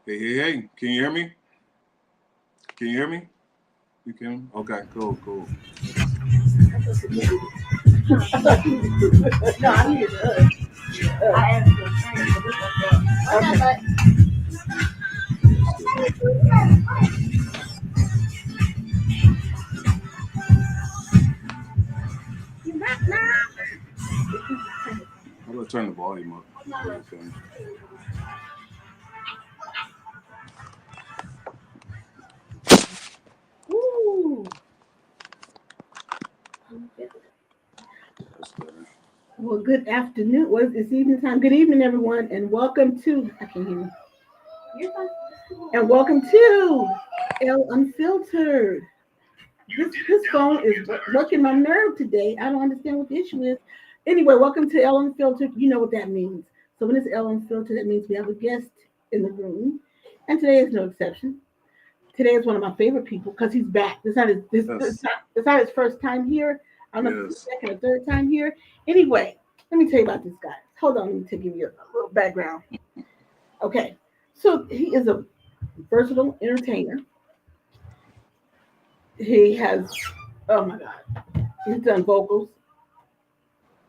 Hey. Can you hear me? Can you hear me? You can? Okay, cool. No, I need it. I asked you a friend, but this was okay. How do I turn the volume up? Okay. Ooh. That's better. Well, good afternoon. Well, it's evening time. Good evening, everyone, and welcome to. I can hear you. You're fine. And welcome to Elle Unfiltered. This phone is working my nerve today. I don't understand what the issue is. Anyway, welcome to Elle Unfiltered. You know what that means. So when it's Elle Unfiltered, that means we have a guest in the room, and today is no exception. Today is one of my favorite people because he's back. Yes. It's not his first time here. I don't know if it's his Yes. second or third time here. Anyway, let me tell you about this guy. Hold on, let me give you a little background. Okay, so he is a versatile entertainer. He has, oh my God, he's done vocals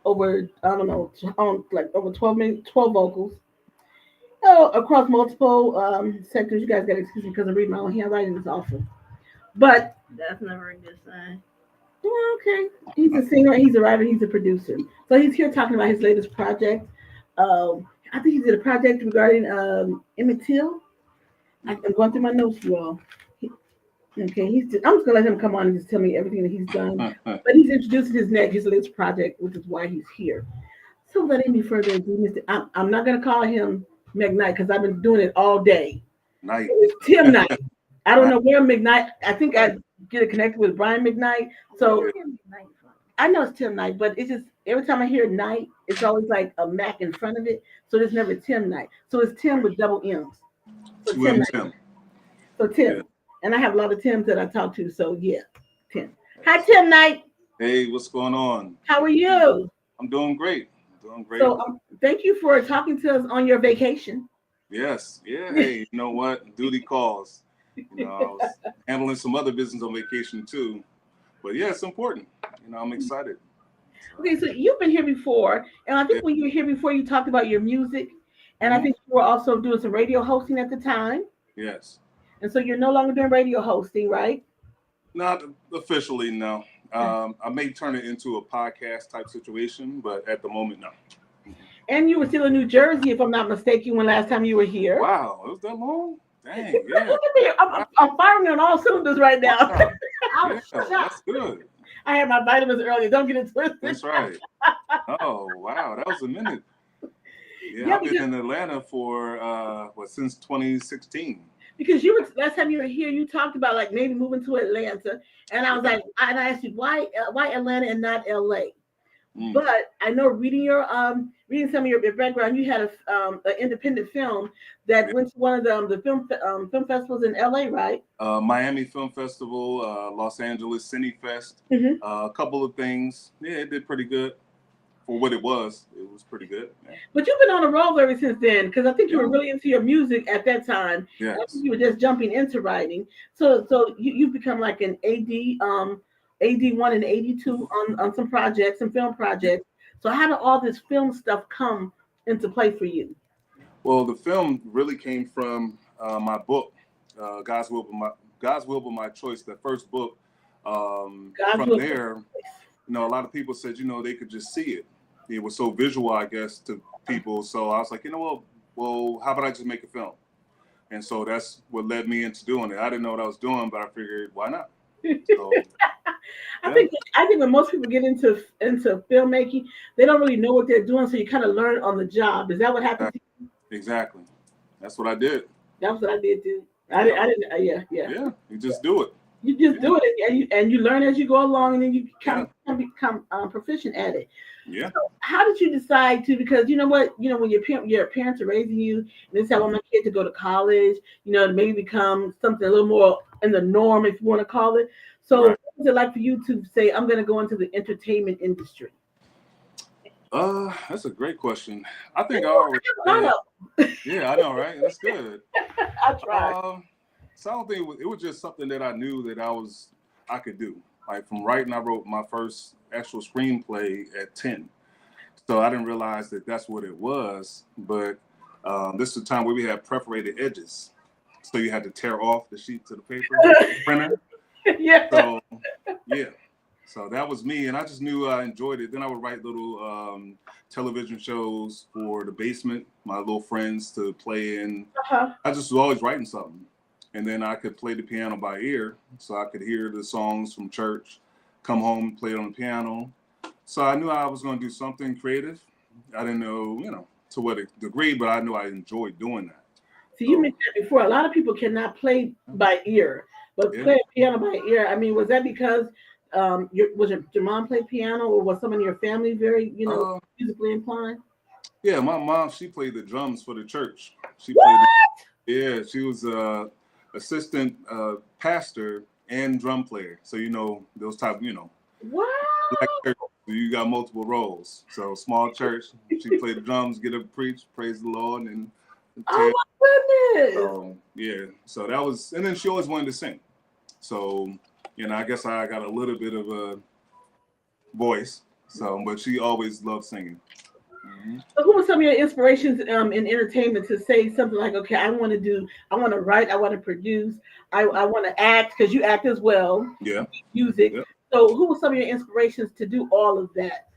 over, I don't know, on like over 12 vocals. Oh, across multiple sectors. You guys got to excuse me because I'm reading my own handwriting. It's awful. But That's never a good sign. well, okay. He's a singer, he's a writer, he's a producer. So he's here talking about his latest project. I think he did a project regarding Emmett Till. I'm going through my notes, you all. Okay, I'm just gonna let him come on and just tell me everything that he's done. But he's introducing his latest project, which is why he's here. So without any further ado, I'm not gonna call him McKnight because I've been doing it all day. Night. It's Timm Knight. I don't Night. know where McKnight. I think I get it connected with Brian McKnight. So I know it's Timm Knight, but it's just every time I hear Knight, it's always like a Mac in front of it. So there's never Timm Knight. So it's Tim with double M's. So Two Timm M Knight. Tim. So Tim. Yeah. And I have a lot of Tims that I talk to. So yeah, Tim. Hi, Timm Knight. Hey, what's going on? How are you? I'm doing great. Doing great. So thank you for talking to us on your vacation. Yes. Yeah. Hey, you know what? Duty calls. I was handling some other business on vacation too. But yeah, it's important. I'm excited. Okay, so you've been here before, and I Yeah. think when you were here before, you talked about your music, and I Mhm. think you were also doing some radio hosting at the time. Yes. And so you're no longer doing radio hosting, right? Not officially, no. I may turn it into a podcast type situation, but at the moment, no. And you were still in New Jersey, if I'm not mistaken, when last time you were here. Wow, it was that long? Dang, Look yeah. at me. I'm firing on all cylinders right now. Wow. I'm Yeah, shocked. that's good. I had my vitamins earlier. Don't get it twisted. That's right. Oh, wow, that was a minute. Yeah, Yeah, I've been in Atlanta for since 2016. because you were last time you were here, you talked about like maybe moving to Atlanta, and I was like, and I asked you why Atlanta and not LA. Mm. But I know reading some of your background, you had an independent film that went to one of the film festivals in LA, right? Miami Film Festival, Los Angeles Cine Fest, Mm-hmm. a couple of things. Yeah, it did pretty good for what it was. It was pretty good. Yeah. But you've been on a roll ever since then, because I think you Yeah. were really into your music at that time. I Yes. think you were just jumping into writing. So you've become like an AD1 and AD2 on some projects, some film projects. So how did all this film stuff come into play for you? Well, the film really came from my book, God's Will But My Choice. The first book. God's From will. there, a lot of people said, they could just see it. It was so visual, I guess, to people. So I was like, well, how about I just make a film? And so that's what led me into doing it. I didn't know what I was doing, but I figured, why not? So I yeah, think I think when most people get into filmmaking, they don't really know what they're doing, so you kind of learn on the job. Is that what happened to you? exactly. That's what I did. That's what I did too. Yep. I didn't. Yeah. Yeah, you just do it. You just Yeah. do it, and you learn as you go along, and then you Yeah. can become proficient at it. Yeah. So how did you decide to? Because you know what, when your parents are raising you, and they say, "I want my kid to go to college," to maybe become something a little more in the norm, if you want to call it. So, Right. what was it like for you to say, "I'm going to go into the entertainment industry"? That's a great question. I think I already I did. Yeah, I know, right? That's good. tried. So I don't think it was just something that I knew that I could do. Like from writing, I wrote my first actual screenplay at 10. So I didn't realize that that's what it was. But this is the time where we had perforated edges. So you had to tear off the sheets of the paper, printer. Yeah. So yeah. So that was me, and I just knew I enjoyed it. Then I would write little television shows for the basement, my little friends to play in. Uh-huh. I just was always writing something. And then I could play the piano by ear, so I could hear the songs from church, come home, play it on the piano. So I knew I was going to do something creative. I didn't know, to what degree, but I knew I enjoyed doing that. So you mentioned that before. A lot of people cannot play by ear, but Yeah. play piano by ear. I mean, was that because your mom play piano, or was someone in your family very, musically inclined? Yeah, my mom, she played the drums for the church. She What? played, she was assistant pastor and drum player. So those type, Wow. black church, you got multiple roles. So small church, she played the drums, get up, preach, praise the Lord, and Oh my goodness. so that was, and then she always wanted to sing. So I guess I got a little bit of a voice. So, but she always loved singing. Mm-hmm. So who were some of your inspirations in entertainment to say something like, okay, I want to write, I want to produce, I want to act, because you act as well, Yeah. music. Yeah. So who were some of your inspirations to do all of that?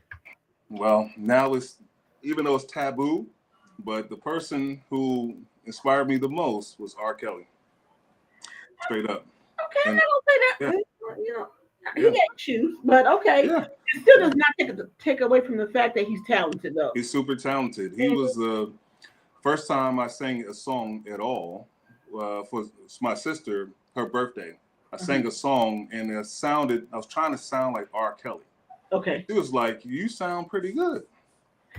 Well, now even though it's taboo, but the person who inspired me the most was R. Kelly. Straight up. Okay, And I don't say that. yeah. He got shoes, but okay. Yeah. It still does not take away from the fact that he's talented, though. He's super talented. He was the first time I sang a song at all for my sister, her birthday. I sang a song and I was trying to sound like R. Kelly. Okay. She was like, you sound pretty good.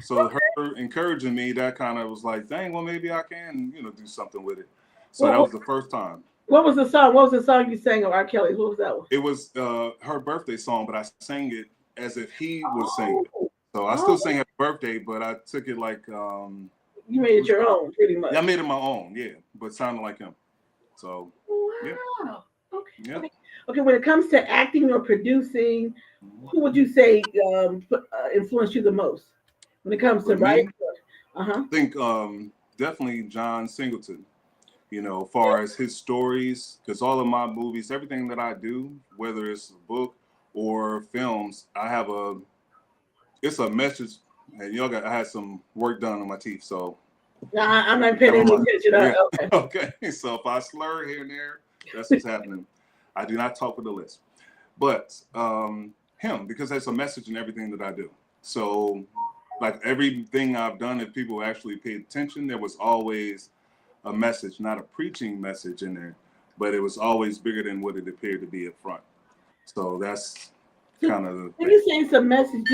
So her encouraging me, that kind of was like, dang, well, maybe I can, do something with it. So that was the first time. What was the song? What was the song you sang of R. Kelly's? What was that one? It was her birthday song, but I sang it as if he was singing it. So I still sang Happy Birthday, but I took it like you made it your own, pretty much. Yeah, I made it my own, but sounded like him. So wow. Okay. Okay. When it comes to acting or producing, who would you say influenced you the most when it comes to writing? I think definitely John Singleton. As far as his stories, because all of my movies, everything that I do, whether it's a book or films, it's a message. And I had some work done on my teeth, so. I'm not paying any attention. Yeah. Okay. So if I slur here and there, that's what's happening. I do not talk with a list. But him, because there's a message in everything that I do. So like everything I've done, if people actually paid attention, there was always a message, not a preaching message in there, but it was always bigger than what it appeared to be up front. So that's kind of the when you say it's a message,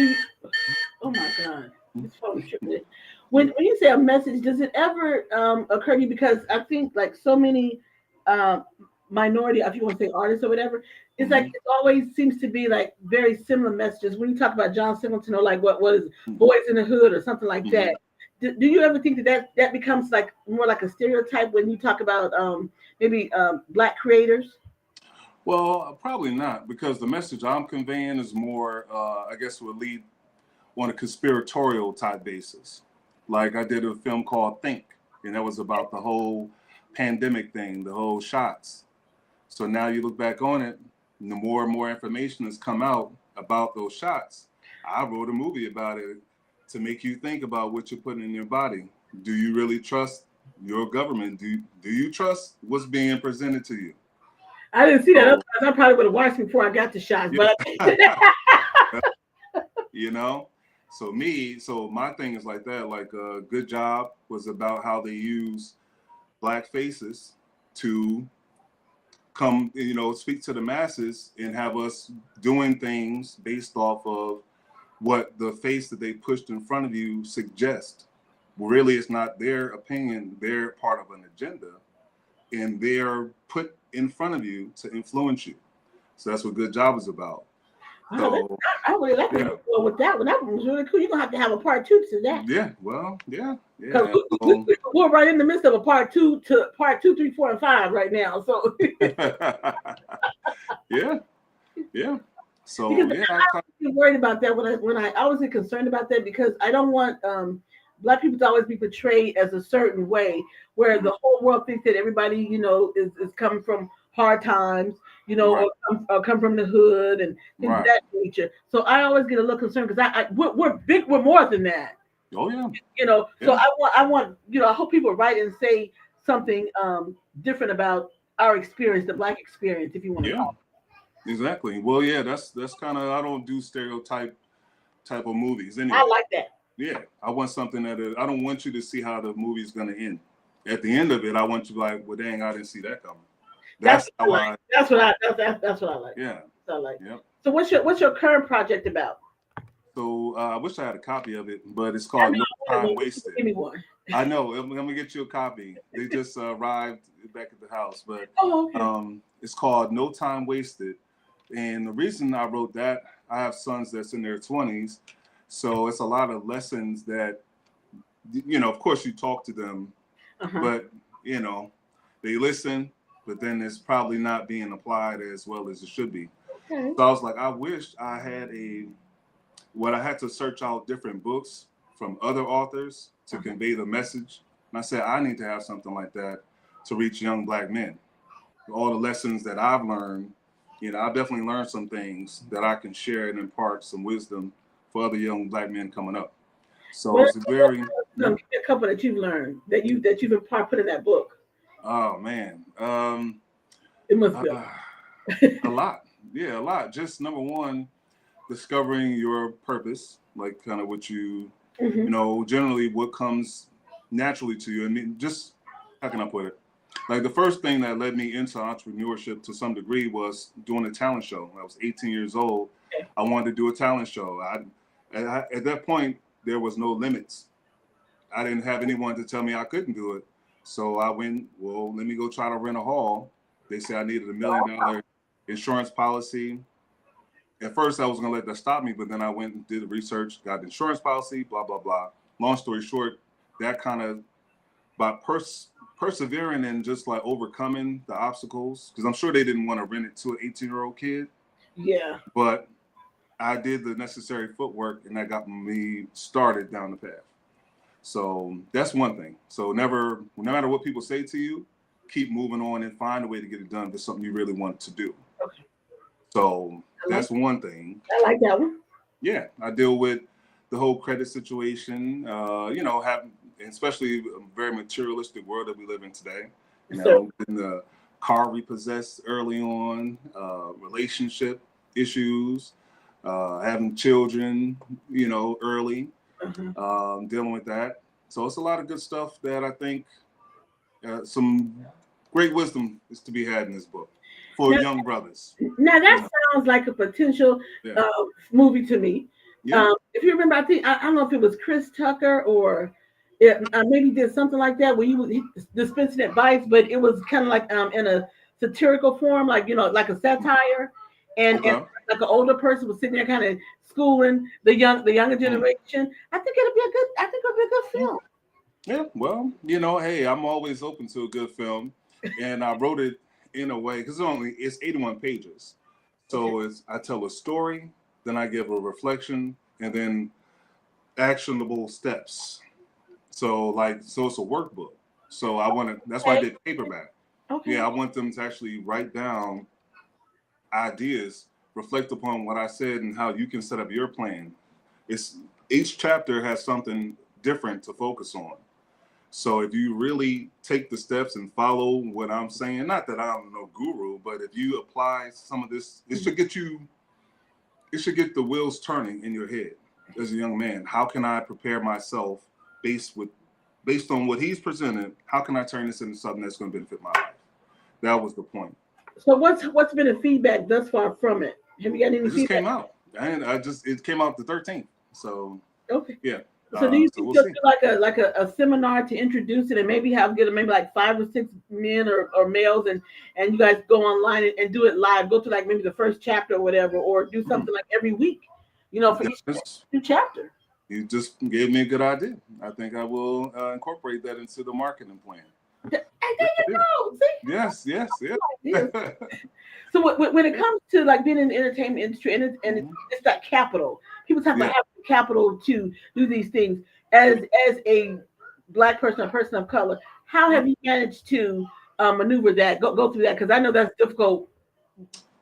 oh my God, it's probably tripping. When you say a message, does it ever occur to you? Because I think like so many minority, if you want to say artists or whatever, it's like it always seems to be like very similar messages. When you talk about John Singleton or like what is Boys in the Hood or something like that. Do you ever think that becomes like more like a stereotype when you talk about maybe Black creators? Well, probably not, because the message I'm conveying is more, I guess, would lead on a conspiratorial type basis. Like I did a film called Think, and that was about the whole pandemic thing, the whole shots. So now you look back on it, and the more and more information has come out about those shots. I wrote a movie about it to make you think about what you're putting in your body. Do you really trust your government? Do you trust what's being presented to you? I didn't see that. Otherwise, I probably would have watched before I got the shots. But So my thing is like that. Like Good Job was about how they use Black faces to come, speak to the masses and have us doing things based off of what the face that they pushed in front of you suggests. Really, it's not their opinion. They're part of an agenda, and they're put in front of you to influence you. So that's what Good Job is about. So I really like yeah. with that one. That one was really cool. You're gonna have a part two to that. Yeah, well, yeah. Because we're right in the midst of a part two, 3, 4, and 5 right now. So yeah. So because yeah, I was worried about that when I always get concerned about that because I don't want Black people to always be portrayed as a certain way where the whole world thinks that everybody is coming from hard times, right. or come from the hood and things of Right. that nature. So I always get a little concerned because we're big, we're more than that. Oh yeah. So I want I hope people write and say something different about our experience, the Black experience, if you want to call it. Exactly. Well, yeah, that's kind of, I don't do stereotype type of movies anyway. I like that. Yeah, I want something that I don't want you to see how the movie's gonna end. At the end of it, I want you to be like, well, dang, I didn't see that coming. That's what I like. That's what I like. Yeah. That's what I like. Yep. So what's your current project about? So I wish I had a copy of it, but it's called No Time Wasted. Give me one. I know. I'm gonna get you a copy. They just arrived back at the house, but it's called No Time Wasted. And the reason I wrote that, I have sons that's in their 20s, so it's a lot of lessons that, of course you talk to them, but they listen, but then it's probably not being applied as well as it should be. Okay. So I was like, I wish I had I had to search out different books from other authors to convey the message. And I said, I need to have something like that to reach young Black men. All the lessons that I've learned, I've definitely learned some things that I can share and impart some wisdom for other young Black men coming up. So it's a couple that you've learned that you've put in that book. Oh man. It must be a lot. Yeah, a lot. Just number one, discovering your purpose, like kind of what you, generally what comes naturally to you. I mean, just how can I put it? Like the first thing that led me into entrepreneurship to some degree was doing a talent show. When I was 18 years old. I wanted to do a talent show. At that point, there was no limits. I didn't have anyone to tell me I couldn't do it. So I went, well, let me go try to rent a hall. They said I needed $1 million insurance policy. At first, I was going to let that stop me, but then I went and did the research, got the insurance policy, blah, blah, blah. Long story short, that kind of, by persevering and just like overcoming the obstacles, because I'm sure they didn't want to rent it to an 18-year-old kid. Yeah. But I did the necessary footwork, and that got me started down the path. So that's one thing. So no matter what people say to you, keep moving on and find a way to get it done if it's something you really want to do. Okay. So that's one thing. I like that one. Yeah, I deal with the whole credit situation, especially a very materialistic world that we live in today. In the car repossessed early on, relationship issues, having children, early, dealing with that. So it's a lot of good stuff that I think some great wisdom is to be had in this book for young brothers. Now that sounds like a potential movie to me. Yeah. If you remember, I don't know if it was Chris Tucker or maybe did something like that where he was dispensing advice, but it was kind of like in a satirical form, like like a satire, and like an older person was sitting there kind of schooling the younger generation. I think it'll be a good film. Yeah, well, hey, I'm always open to a good film, and I wrote it in a way because it's 81 pages, so I tell a story, then I give a reflection, and then actionable steps. So it's a workbook. So that's why I did paperback. Okay. Yeah, I want them to actually write down ideas, reflect upon what I said, and how you can set up your plan. Each chapter has something different to focus on. So if you really take the steps and follow what I'm saying, not that I'm no guru, but if you apply some of this, it should get the wheels turning in your head as a young man. How can I prepare myself based on what he's presented? How can I turn this into something that's going to benefit my life? That was the point. So what's been the feedback thus far from it? Have you got any feedback? It just came out. It came out the 13th. So okay. Yeah. So do you So think we'll you'll see. do like a seminar to introduce it and maybe get maybe like 5 or 6 men or males and you guys go online and do it live, go to like maybe the first chapter or whatever, or do Mhm. something like every week, for each That's- new chapter. You just gave me a good idea. I think I will incorporate that into the marketing plan. Hey, there Yes, I you do. go. See, Yes, yes, yes. like this. So when it comes to like being in the entertainment industry and Mhm. it's that capital, people talk about Yeah. having capital to do these things. As a black person, a person of color, how have you managed to maneuver that, go through that? Because I know that's difficult.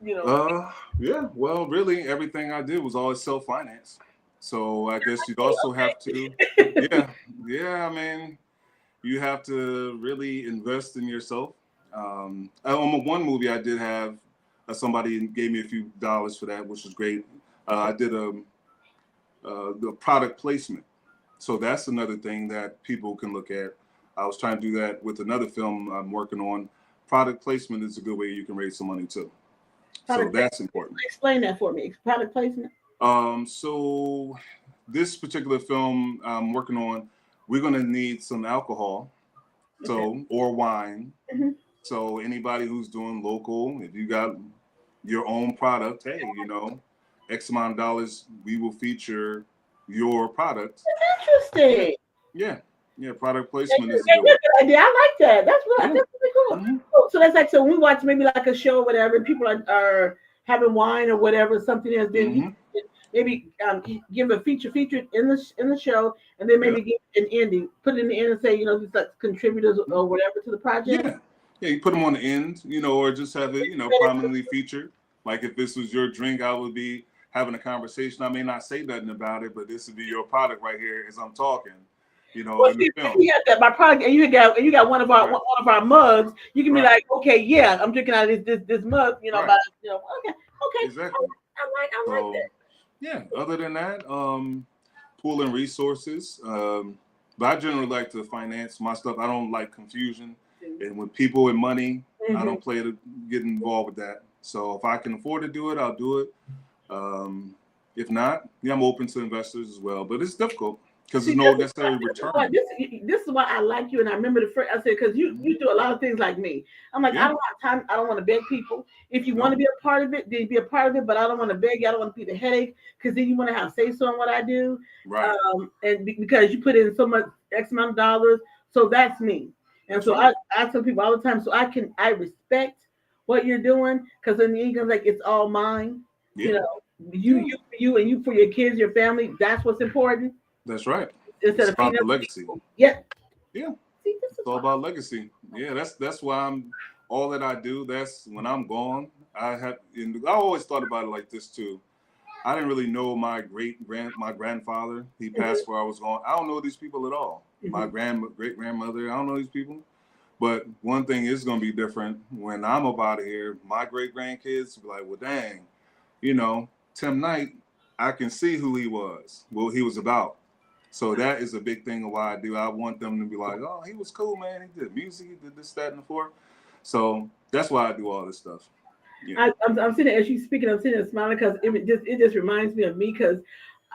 You know, Yeah. Well, really, everything I did was always self-financed. So I guess you'd also have to, yeah, yeah. I mean, you have to really invest in yourself. On one movie, I did have somebody gave me a few dollars for that, which was great. I did the product placement. So that's another thing that people can look at. I was trying to do that with another film I'm working on. Product placement is a good way you can raise some money too. So product placement. that's important. Explain that for me. Product placement. So this particular film I'm working on, we're gonna need some alcohol, Okay. so or wine. Mhm. So anybody who's doing local, if you got your own product, hey, X amount of dollars, we will feature your product. Yeah, Interesting. yeah, yeah. Product That's placement is a a good way. good idea. I like that. Yeah. That's really cool. Hmm. So that's like so when we watch maybe like a show or whatever, people are having wine or whatever, something else. Then you Hmm. can maybe give a featured in the show, and then Yeah. maybe give an ending, put it in the end and say these like contributors or whatever to the project. Yeah. Yeah. You put them on the end, or just have it, prominently featured. Like if this was your drink, I would be having a conversation. I may not say nothing about it, but this would be your product right here as I'm talking, Well, in the see, if film. you got that my product, and you got Right. one of our mugs, you can be Right. like, okay, yeah, I'm drinking out of this mug, Right. by okay, okay, Exactly. I like So yeah, other than that, pooling resources. But I generally like to finance my stuff. I don't like confusion. that. And with people and money, I Hmm. don't play to get involved with that. So if I can afford to do it, I'll do it. Um, if not, yeah, I'm open to investors as well. But it's difficult because See, there's no necessary return. this is why I like you, and I remember the first I said because Mhm. you do a lot of things like me. I'm like I Yeah, don't have time. I don't want to beg people. If you want to no, be a part of it, then be a part of it. But I don't want to beg you. I don't want to be the headache because then you want to have say so on what I do. right. Because you put in so much X amount of dollars, so that's me. And That's so right. I tell people all the time, so I respect what you're doing because in the end, like it's all mine. You Yeah, know, yeah, and you for your kids, your family. That's what's important that's right. instead It's of feeding about the other legacy. people. Yeah. Yeah. See, this It's is all why. about legacy. Yeah, that's why I'm all that I do. That's when I'm gone. And I always thought about it like this too. I didn't really know my grandfather. He Mhm, passed where I was going. I don't know these people at all. My mhm. great grandmother. I don't know these people. But one thing is going to be different when I'm up out of here. My great grandkids will be like, well, dang, Timm Knight. I can see who he was. What he was about. So that is a big thing of why I do. I want them to be like, oh, he was cool, man. He did music, he did this, that, and the fourth. So that's why I do all this stuff. Yeah. I'm sitting as she's speaking. I'm sitting there smiling because it just reminds me of me because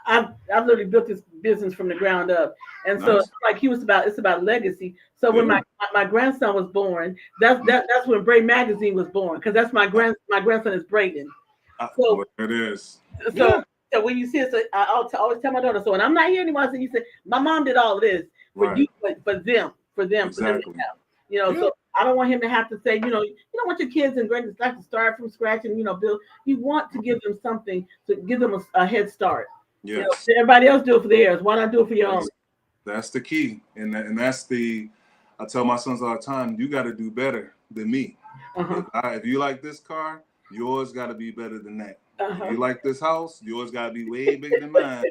I've literally built this business from the ground up, and so Nice. like it's about legacy. So when Yeah. my grandson was born, Mhm. that's when Bray Magazine was born because that's my grandson is Braden. So Well, it is. so Yeah. so when you see it, so always tell my daughter. So when I'm not here anymore, so you say my mom did all of this for Right. you, for them to Exactly. have. Yeah. So I don't want him to have to say, you don't want your kids and grandkids to start from scratch and build. You want to give them something to give them a head start. Yes. Everybody else do it for theirs. Why not do it for your own? That's the key. And that's I tell my sons all the time, you got to do better than me. Uh-huh. If you like this car, yours got to be better than that. If Uh-huh. you like this house, yours got to be way bigger than mine.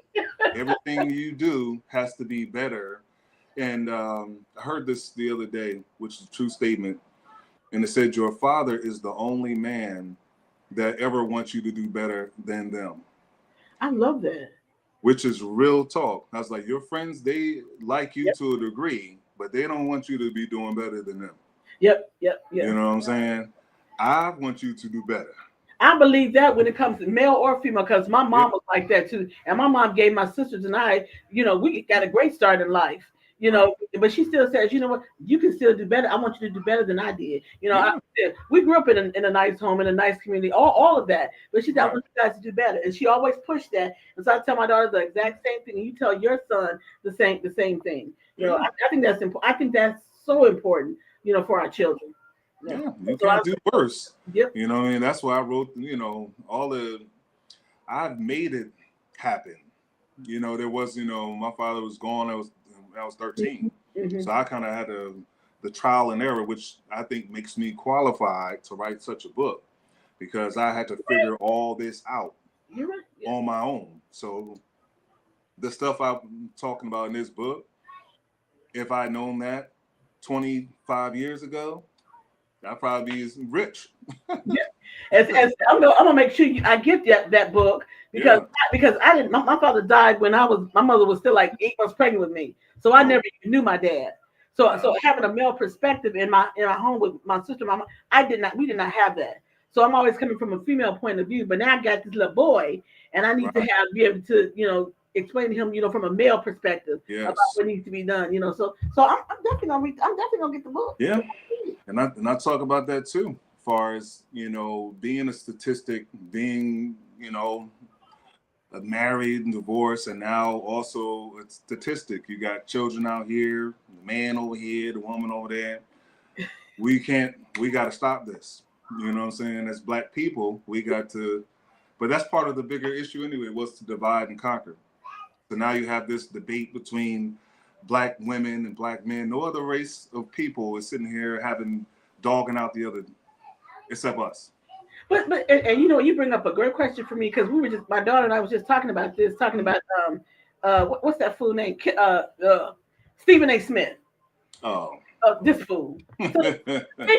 Everything you do has to be better. And I heard this the other day, which is a true statement. And it said, your father is the only man that ever wants you to do better than them, I love that. which is real talk. I was like, your friends, they like you Yep. to a degree, but they don't want you to be doing better than them. Yep. Yep. You Yep. know what I'm saying? I want you to do better. I believe that when it comes to male or female, because my mom was like that too, and my mom gave my sisters and I, we got a great start in life, but she still says, you know what, you can still do better. I want you to do better than I did. Yeah. We grew up in a nice home, in a nice community, all of that. But she said, I Right. want you guys to do better, and she always pushed that. And so I tell my daughter the exact same thing, and you tell your son the same thing. Yeah. I think that's important. I think that's so important, for our children. Yeah. You So I, can't do worse. yep. You know what I mean? That's why I wrote, all the, I've made it happen. There was, my father was gone. I was 13. Mm-hmm. So I kind of had the trial and error, which I think makes me qualified to write such a book because I had to figure all this out You're right. Yeah. on my own. So the stuff I'm talking about in this book, if I'd known that 25 years ago, I'd probably be rich. Yeah. As I'm gonna make sure I get that book because Yeah. because I didn't. My father died when my mother was still like 8 months pregnant with me, so I never even knew my dad. So having a male perspective in my home with my sister, my mom, we did not have that. So I'm always coming from a female point of view. But now I got this little boy, and I need to Right. be able to explain to him from a male perspective about Yes. what needs to be done. So I'm definitely gonna read. I'm definitely gonna get the book. Yeah. And I talk about that too, as far as, being a statistic, being, married and divorced, and now also a statistic. You got children out here, the man over here, the woman over there. We got to stop this. You know what I'm saying? As Black people, we got to, but that's part of the bigger issue anyway, was to divide and conquer. So now you have this debate between Black women and Black men. No other race of people is sitting here dogging out the other, except us. And you bring up a great question for me because my daughter and I was just talking about what's that fool name, Stephen A. Smith. Oh. This fool. So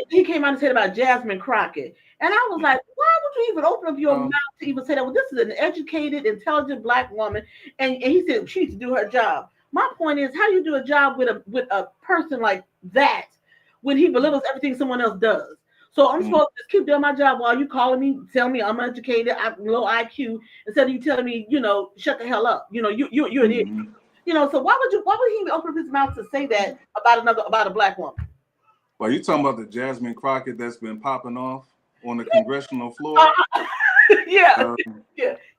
he came out and said about Jasmine Crockett, and I was like, why would you even open up your mouth to even say that? Well, this is an educated, intelligent Black woman, and he said she needs to do her job. My point is, how do you do a job with a person like that when he belittles everything someone else does? So I'm supposed to just keep doing my job while you calling me, telling me I'm uneducated, I'm low IQ, instead of you telling me, shut the hell up. You're an idiot. So why would he even open up his mouth to say that about a Black woman? Well, you talking about the Jasmine Crockett that's been popping off on the congressional floor? Yeah.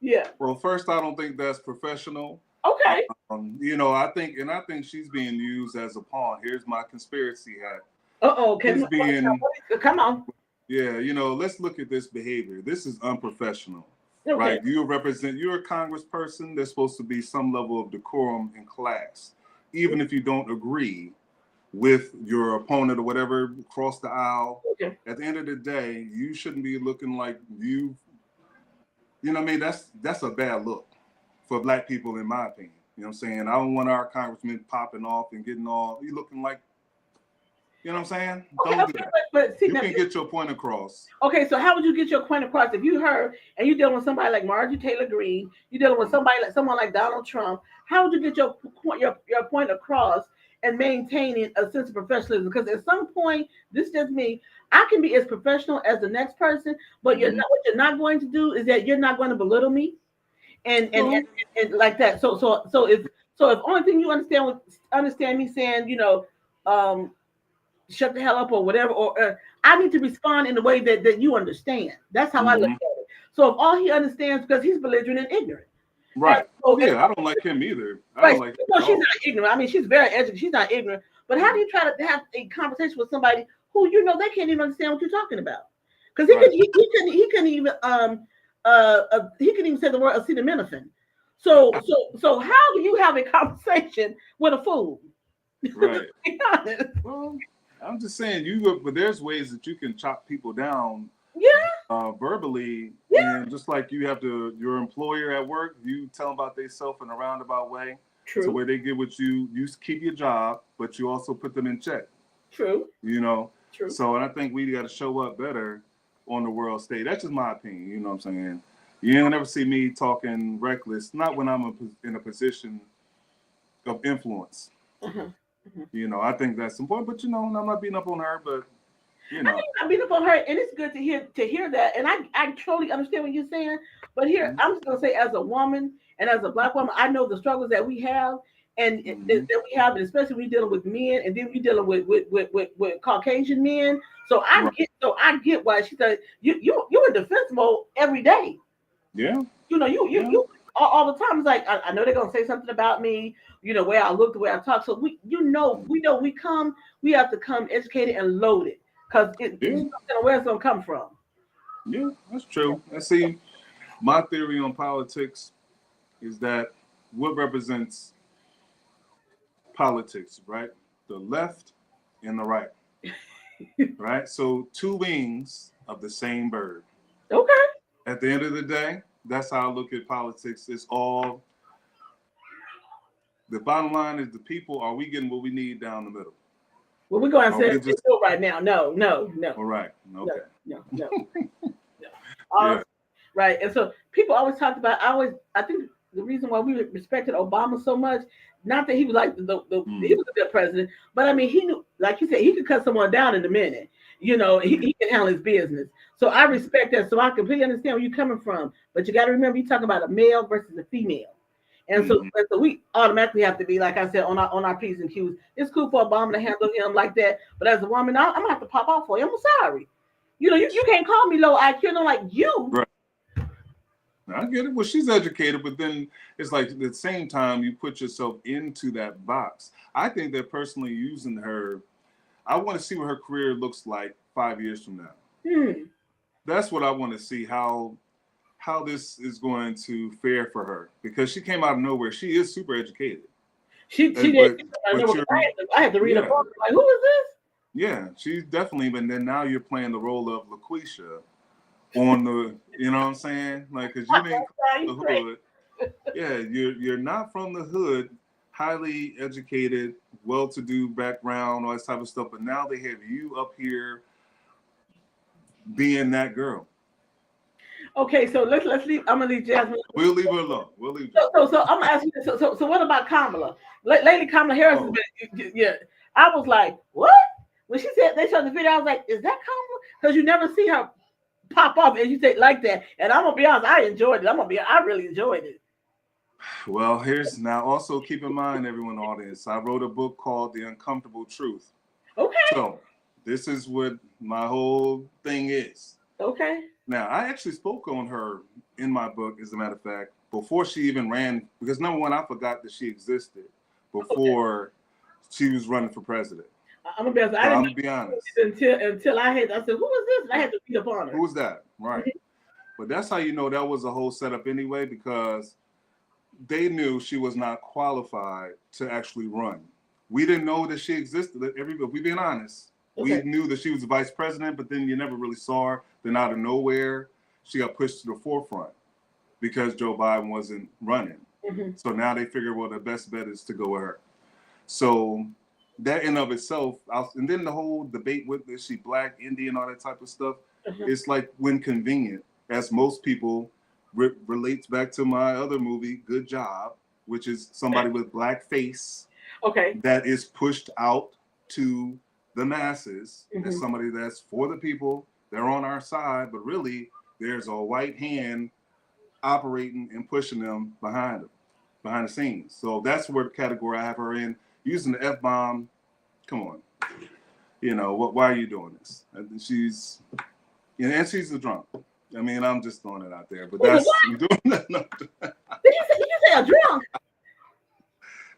Yeah. Well, first, I don't think that's professional. Okay. I think she's being used as a pawn. Here's my conspiracy hat. Come on. Yeah, let's look at this behavior. This is unprofessional, Okay. right? You're a congressperson. There's supposed to be some level of decorum in class, even if you don't agree with your opponent or whatever, across the aisle. Okay. At the end of the day, you shouldn't be looking like you know what I mean? That's a bad look for Black people, in my opinion. You know what I'm saying? I don't want our congressmen popping off and getting all, you looking like, you know what I'm saying? Don't do that. But see, you can get your point across. Okay, so how would you get your point across if you heard and you're dealing with somebody like Marjorie Taylor Greene, you're dealing with someone like Donald Trump? How would you get your point across and maintaining a sense of professionalism? Because at some point, this is just me, I can be as professional as the next person, but what you're not going to do is that you're not going to belittle me and like that. So if only thing you understand me saying, shut the hell up or whatever, or I need to respond in the way that you understand. That's how I look at it. So if all he understands, because he's belligerent and ignorant. Right. I don't like him either. She's not ignorant. I mean, she's very educated. She's not ignorant. But how do you try to have a conversation with somebody who they can't even understand what you're talking about? Because he couldn't even say the word acetaminophen. So how do you have a conversation with a fool? Right. Be honest. Well, I'm just saying but there's ways that you can chop people down. Verbally, and just like you have your employer at work, you tell them about themselves in a roundabout way. True. So where they get what you keep your job, but you also put them in check. True. True. So, and I think we got to show up better on the world stage. That's just my opinion. You know what I'm saying? You'll never see me talking reckless, not when I'm in a position of influence. I think that's important, but I'm not beating up on her, but you I know. think I'm beating up on her, and it's good to hear that. And I totally understand what you're saying. But here, I'm just gonna say, as a woman and as a black woman, I know the struggles that we have, and that we have, and especially we dealing with men, and then we dealing with Caucasian men. So Right. I get why she said you in defense mode every day. Yeah. You know, Yeah. you all the time. It's like I know they're gonna say something about me. You know, where I look, the way I talk. So we have to come educated and loaded because Yeah. where it's gonna come from. Yeah. That's true. And see, my theory on politics is that what represents politics, right? The left and the right. Right? So two wings of the same bird. Okay. At the end of the day, that's how I look at politics. It's all the bottom line is the people, are we getting what we need down the middle? Well, we're going to Are say we it's just still right now. No. all right? Okay. No. Yeah. Right. And so people always talked about. I think the reason why we respected Obama so much, not that he was like he was a good president, but I mean he knew, like you said, he could cut someone down in a minute. You know, he can handle his business. So I respect that. So I completely understand where you're coming from. But you got to remember, you're talking about a male versus a female. And so we automatically have to be, like I said, on our P's and Q's. It's cool for Obama to handle him like that, but as a woman, I'm gonna have to pop off for you. I'm sorry. You know, you can't call me low IQ. No, like you. Right. I get it. Well, she's educated, but then it's like at the same time you put yourself into that box. I think that personally using her, I want to see what her career looks like 5 years from now. That's what I want to see, how this is going to fare for her, because she came out of nowhere. She is super educated. She did. I had to read a book. Like, who is this? Yeah, she's definitely. But then now you're playing the role of LaQuisha on the, you know what I'm saying? Like, because you didn't come from the hood. Yeah, you're not from the hood, highly educated, well-to-do background, all this type of stuff. But now they have you up here being that girl. Okay, so let's leave. I'm gonna leave Jasmine. We'll leave her alone. We'll leave. So I'm gonna ask you. So what about Kamala? Lady Kamala Harris has been. Yeah, I was like, what? When she said they showed the video, I was like, is that Kamala? Because you never see her pop off, and you say like that. And I'm gonna be honest, I enjoyed it. I really enjoyed it. Well, here's now. Also, keep in mind, everyone, audience. I wrote a book called The Uncomfortable Truth. Okay. So this is what my whole thing is. Okay. Now, I actually spoke on her in my book, as a matter of fact, before she even ran, because number one, I forgot that she existed before she was running for president. I'm gonna be honest. Until I said, who is this? And I had to read up on her. Who was that? Right. Mm-hmm. But that's how you know that was a whole setup anyway, because they knew she was not qualified to actually run. We didn't know that she existed. If we're being honest. Okay. We knew that she was the vice president, but then you never really saw her. Then out of nowhere, she got pushed to the forefront because Joe Biden wasn't running. Mm-hmm. So now they figured, well, the best bet is to go with her. So that in of itself, and then the whole debate with, is she black, Indian, all that type of stuff, it's like when convenient, as most people relates back to my other movie, Good Job, which is somebody with black face that is pushed out to the masses, as somebody that's for the people, they're on our side, but really there's a white hand operating and pushing them behind the scenes. So that's where the category I have her in. Using the F-bomb, come on. You know, why are you doing this? And she's a drunk. I mean, I'm just throwing it out there, but that's you doing that. Did you say a drunk?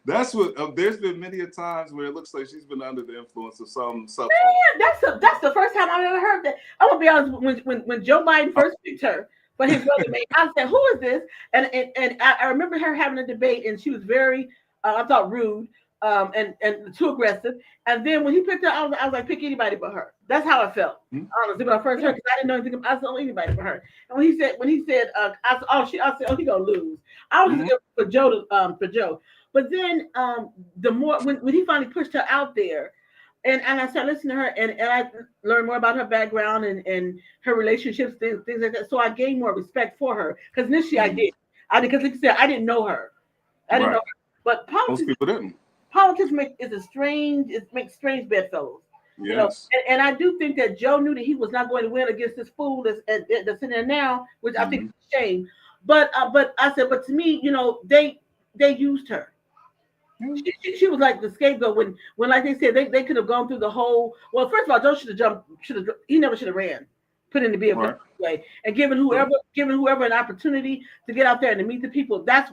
That's what. There's been many a times where it looks like she's been under the influence of some substance. Man, that's the first time I've ever heard that. I'm gonna be honest. When Joe Biden first picked her for his running mate, I said, "Who is this?" And I remember her having a debate, and she was very, I thought, rude, and too aggressive. And then when he picked her, I was like, "Pick anybody but her." That's how I felt. Honestly, when I first heard, because I didn't know anything. I said, "Anybody but her." And when he said, I said, he gonna lose. I was just for Joe. But then the more when he finally pushed her out there, and I started listening to her, and I learned more about her background and her relationships, things like that. So I gained more respect for her, because initially I did, because like you said, I didn't know her. I didn't know her. But most people didn't. Politics makes strange bedfellows. Yes. And I do think that Joe knew that he was not going to win against this fool that's in there now, which I think is a shame. But I said, but to me, they used her. She was like the scapegoat when like they said they could have gone through the whole. Well, first of all, Joe he never should have ran, put in the vehicle Right. way, and given whoever an opportunity to get out there and to meet the people. That's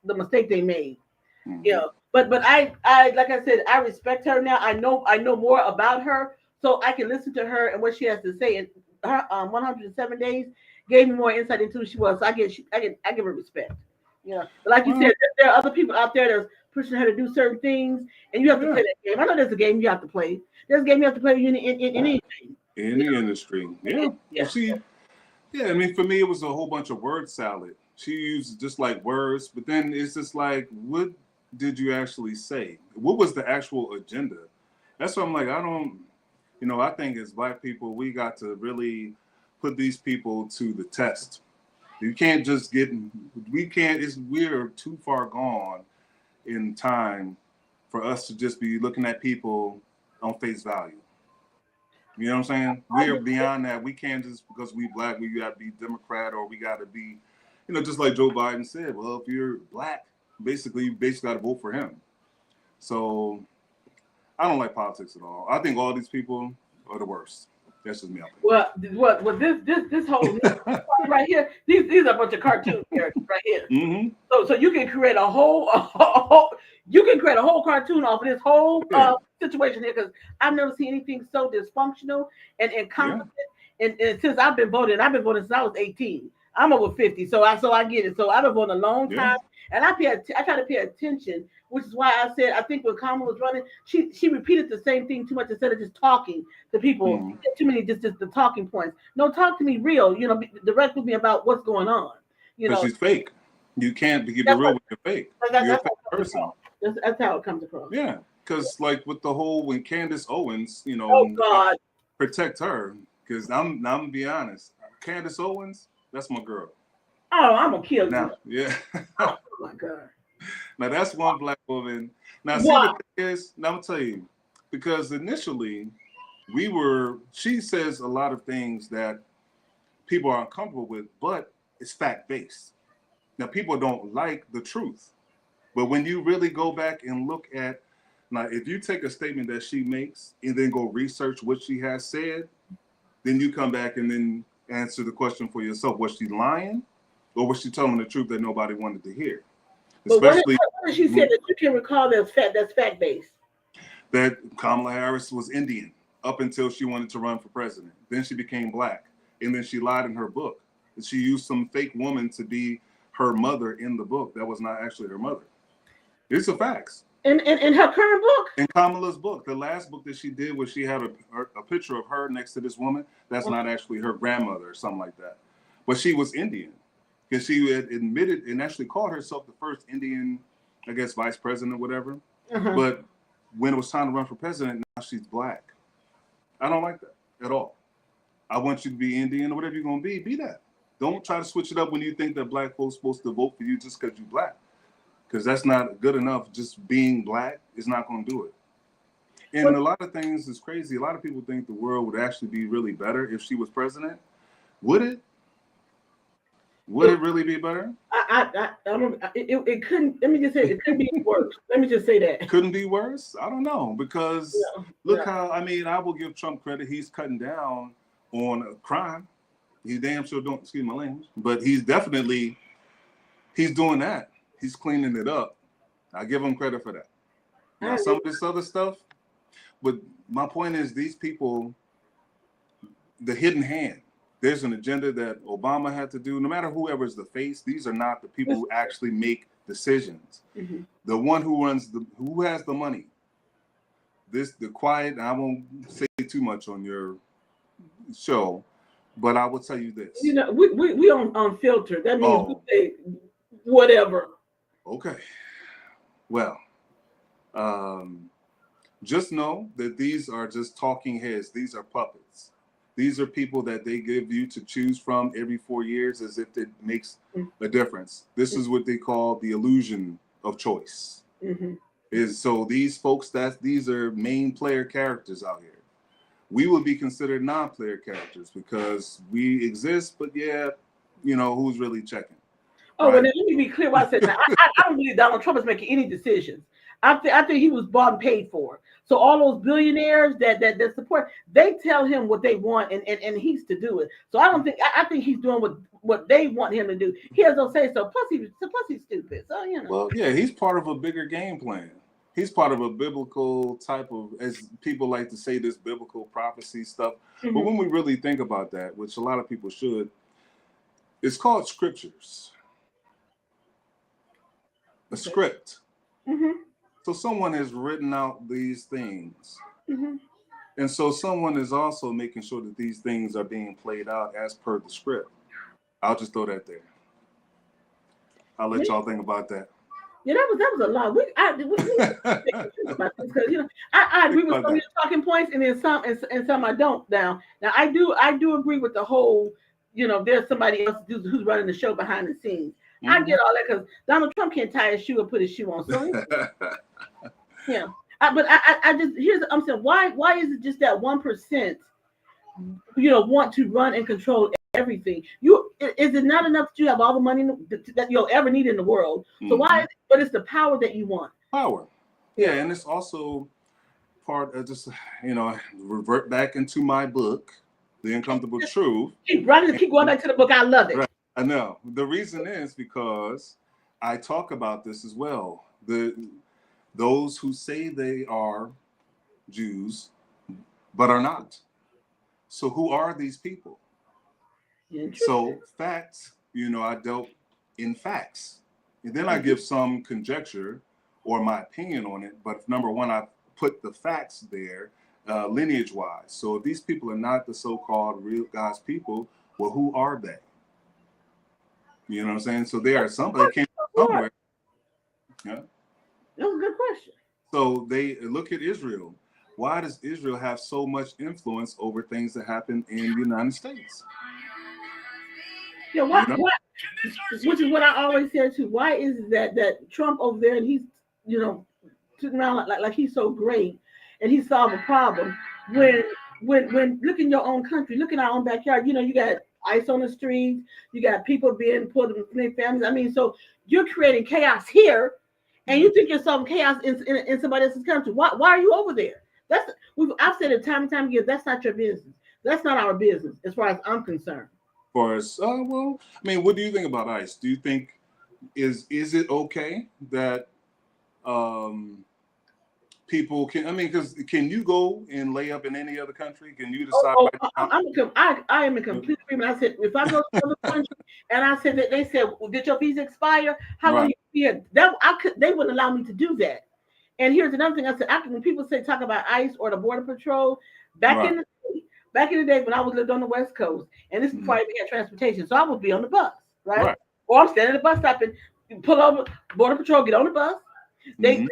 the mistake they made. But I like I said, I respect her now. I know more about her, so I can listen to her and what she has to say. And her 107 days gave me more insight into who she was. So I give her respect. But like you said, there are other people out there that's pushing her to do certain things, and you have to play that game. I know there's a game you have to play. There's a game you have to play in anything. In the industry. Yeah. Well, I mean, for me, it was a whole bunch of word salad. She used just like words, but then it's just like, what did you actually say? What was the actual agenda? That's what I'm like, I think as Black people, we got to really put these people to the test. You can't just we're too far gone in time for us to just be looking at people on face value. You know what I'm saying? We're beyond that. We can't just because we Black, we got to be Democrat or we got to be, just like Joe Biden said, well, if you're Black, you basically got to vote for him. So I don't like politics at all. I think all these people are the worst. That's just me. Well, this whole right here, these are a bunch of cartoon characters right here. Mm-hmm. So you can create a whole cartoon off of this whole situation here because I've never seen anything so dysfunctional and incompetent. And since I've been voting since I was 18. I'm over 50, so I get it. So I've been voting a long time, and I try to pay attention, which is why I said I think when Kamala was running, she repeated the same thing too much instead of just talking to people. Too many just the talking points. No, talk to me real. Direct with me about what's going on. But she's fake. You can't keep it real when you're fake. You're a fake person. That's how it comes across. Yeah, because like with the whole when Candace Owens, oh God, protect her because I'm gonna be honest, Candace Owens. That's my girl. Oh, I'm gonna kill you. Now, yeah. Oh my God. Now that's one Black woman. Now see the thing is, now I'm gonna tell you, because initially she says a lot of things that people are uncomfortable with, but it's fact-based. Now people don't like the truth. But when you really go back and look at now, if you take a statement that she makes and then go research what she has said, then you come back and then answer the question for yourself. Was she lying or was she telling the truth that nobody wanted to hear? Especially what she said that you can recall that's fact-based. That Kamala Harris was Indian up until she wanted to run for president. Then she became Black. And then she lied in her book. She used some fake woman to be her mother in the book. That was not actually her mother. It's a facts. In her current book? In Kamala's book. The last book that she did was she had a picture of her next to this woman. That's not actually her grandmother or something like that. But she was Indian. Because she had admitted and actually called herself the first Indian, I guess, vice president or whatever. But when it was time to run for president, now she's Black. I don't like that at all. I want you to be Indian or whatever you're going to be that. Don't try to switch it up when you think that Black folks are supposed to vote for you just because you're Black. Because that's not good enough. Just being Black is not going to do it. And a lot of things is crazy. A lot of people think the world would actually be really better if she was president. Would it? Would it really be better? It couldn't. Let me just say it could be worse. Let me just say that. Couldn't be worse? I don't know. Because look how, I will give Trump credit. He's cutting down on crime. He damn sure don't, excuse my language, but he's doing that. He's cleaning it up. I give him credit for that. Now, some of this other stuff, but my point is these people, the hidden hand, there's an agenda that Obama had to do. No matter whoever's the face, these are not the people who actually make decisions. The one who has the money. The quiet, I won't say too much on your show, but I will tell you this. We on Unfiltered. That means we say whatever. Okay. Well, just know that these are just talking heads. These are puppets. These are people that they give you to choose from every 4 years as if it makes a difference. This is what they call the illusion of choice. So these folks, these are main player characters out here. we would be considered non-player characters because we exist, but yeah, who's really checking? Oh, right? And then let me be clear what I said. Now, I don't believe Donald Trump is making any decisions. I think he was bought and paid for. So all those billionaires that support, they tell him what they want, and he's to do it. So I think he's doing what they want him to do. He has no say so. Plus he's stupid. So Well, yeah, he's part of a bigger game plan. He's part of a biblical type of, as people like to say, this biblical prophecy stuff. Mm-hmm. But when we really think about that, which a lot of people should, it's called scriptures. A script. Mm-hmm. So someone has written out these things. Mm-hmm. And so someone is also making sure that these things are being played out as per the script. I'll just throw that there. I'll let y'all think about that. Yeah, that was a lot. We about this because I agree with some of your talking points, and then some I don't. Now I do agree with the whole. There's somebody else who's running the show behind the scenes. Mm-hmm. I get all that because Donald Trump can't tie his shoe or put his shoe on. So yeah, but I just I'm saying why is it just that 1% want to run and control everything? Is it not enough that you have all the money that you'll ever need in the world? So why? But it's the power that you want. Power, yeah, and it's also part of just revert back into my book, The Uncomfortable Truth. Keep going back to the book. I love it. Right. I know. The reason is because I talk about this as well. Those who say they are Jews but are not. So who are these people? So facts, I dealt in facts. And then I give some conjecture or my opinion on it. But number one, I put the facts there lineage-wise. So if these people are not the so-called real God's people, well, who are they? You know what I'm saying? So they are somebody came from somewhere. Yeah. That was a good question. So they look at Israel. Why does Israel have so much influence over things that happen in the United States? Yeah, which is what I always say too. Why is it that Trump over there and he's sitting around like he's so great and he solved a problem when look in your own country, look in our own backyard. You got ice on the streets, you got people being pulled from their families. I mean, so you're creating chaos here, and you think you're solving chaos in somebody else's country. Why are you over there? I've said it time and time again. That's not your business. That's not our business, as far as I'm concerned. Well, I mean, what do you think about ICE? Do you think is it okay that people can? I mean, because can you go and lay up in any other country? Can you decide? I am in complete agreement. I said if I go to another country and I said that they said, well, did your visa expire? How long you be here? They wouldn't allow me to do that. And here's another thing I said. When people talk about ICE or the Border Patrol, back in the day when I lived on the West Coast, and this is before I even had transportation, so I would be on the bus, right? Or I'm standing at the bus stop and pull over, Border Patrol, get on the bus. They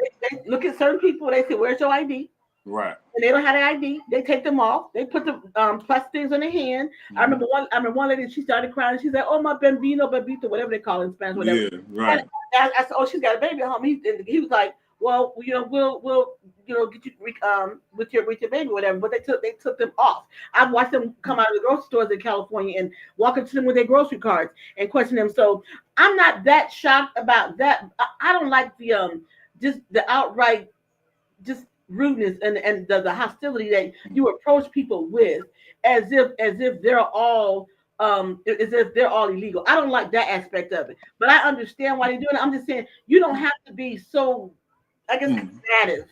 look at certain people. They say, "Where's your ID?" Right. And they don't have the ID. They take them off. They put the plastic things on their hand. Mm-hmm. I remember one lady. She started crying. She said, "Oh, my bambino, babito, whatever they call it in Spanish, whatever." Yeah, right. And I said, "Oh, she's got a baby at home." He was like, "Well, we'll get you with your baby, whatever." But they took them off. I've watched them come out of the grocery stores in California and walk up to them with their grocery cards and question them. So I'm not that shocked about that. I don't like the just the outright just rudeness and the hostility that you approach people with as if they're all illegal. I don't like that aspect of it, but I understand why they're doing it. I'm just saying you don't have to be so, I guess, combative